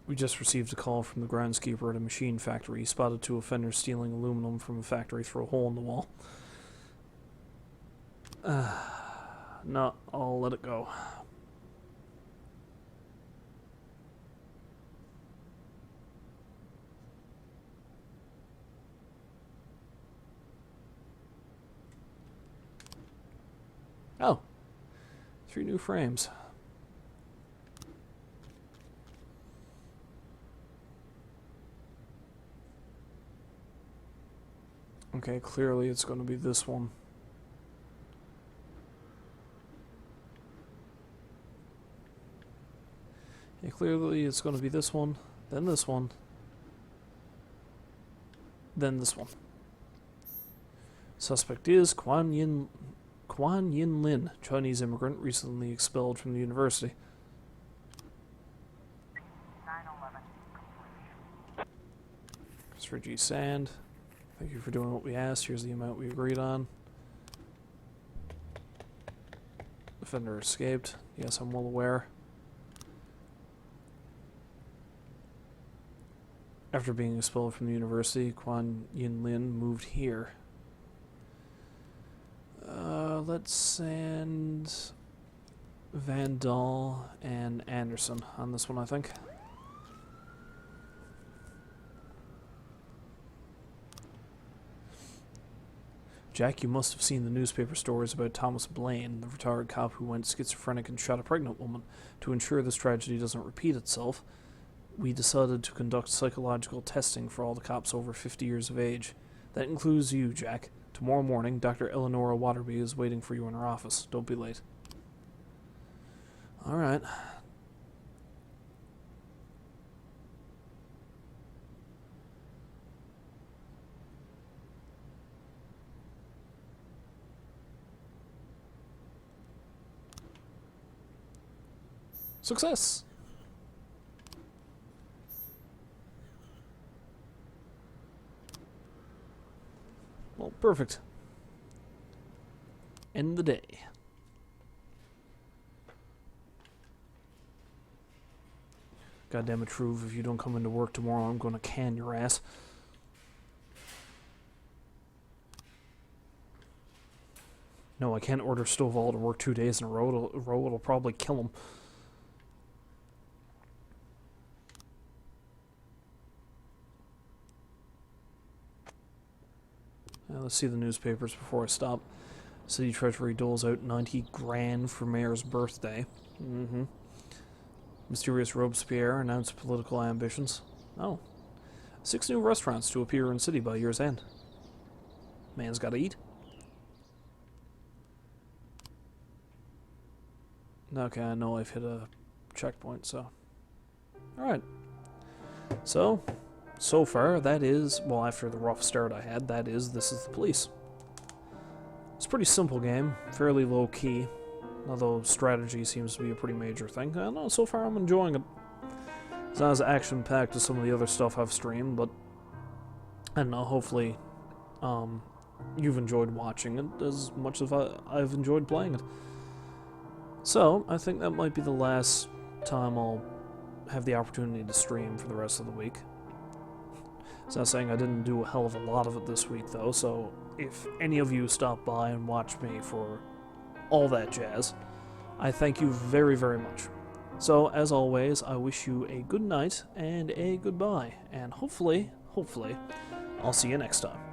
We just received a call from the groundskeeper at a machine factory. He spotted two offenders stealing aluminum from a factory through a hole in the wall. No, I'll let it go. Oh, 3 new frames. Okay, clearly it's going to be this one. Yeah, clearly it's going to be this one, then this one, then this one. Suspect is Quan Yin Lin, Chinese immigrant, recently expelled from the university. 911 complete. Christopher G. Sand, thank you for doing what we asked. Here's the amount we agreed on. Offender escaped. Yes, I'm well aware. After being expelled from the university, Quan Yin Lin moved here. Let's send Van Dahl and Anderson on this one, I think. Jack, you must have seen the newspaper stories about Thomas Blaine, the retired cop who went schizophrenic and shot a pregnant woman. To ensure this tragedy doesn't repeat itself, we decided to conduct psychological testing for all the cops over 50 years of age. That includes you, Jack. Tomorrow morning, Dr. Eleanora Waterby is waiting for you in her office. Don't be late. Alright. Success! Well, perfect. End the day. Goddamn it, Truve, if you don't come into work tomorrow, I'm gonna can your ass. No, I can't order Stovall to work 2 days in a row. It'll probably kill him. Let's see the newspapers before I stop. City Treasury doles out 90 grand for Mayor's birthday. Mysterious Robespierre announced political ambitions. Oh. 6 new restaurants to appear in city by year's end. Man's gotta eat. Okay, I know I've hit a checkpoint, so... Alright. So far, that is, well, after the rough start I had, This Is the Police. It's a pretty simple game, fairly low-key, although strategy seems to be a pretty major thing. I don't know, so far I'm enjoying it. It's not as action-packed as some of the other stuff I've streamed, but I don't know, hopefully you've enjoyed watching it as much as I've enjoyed playing it. So, I think that might be the last time I'll have the opportunity to stream for the rest of the week. It's not saying I didn't do a hell of a lot of it this week, though, so if any of you stop by and watch me for all that jazz, I thank you very, very much. So, as always, I wish you a good night and a goodbye, and hopefully, I'll see you next time.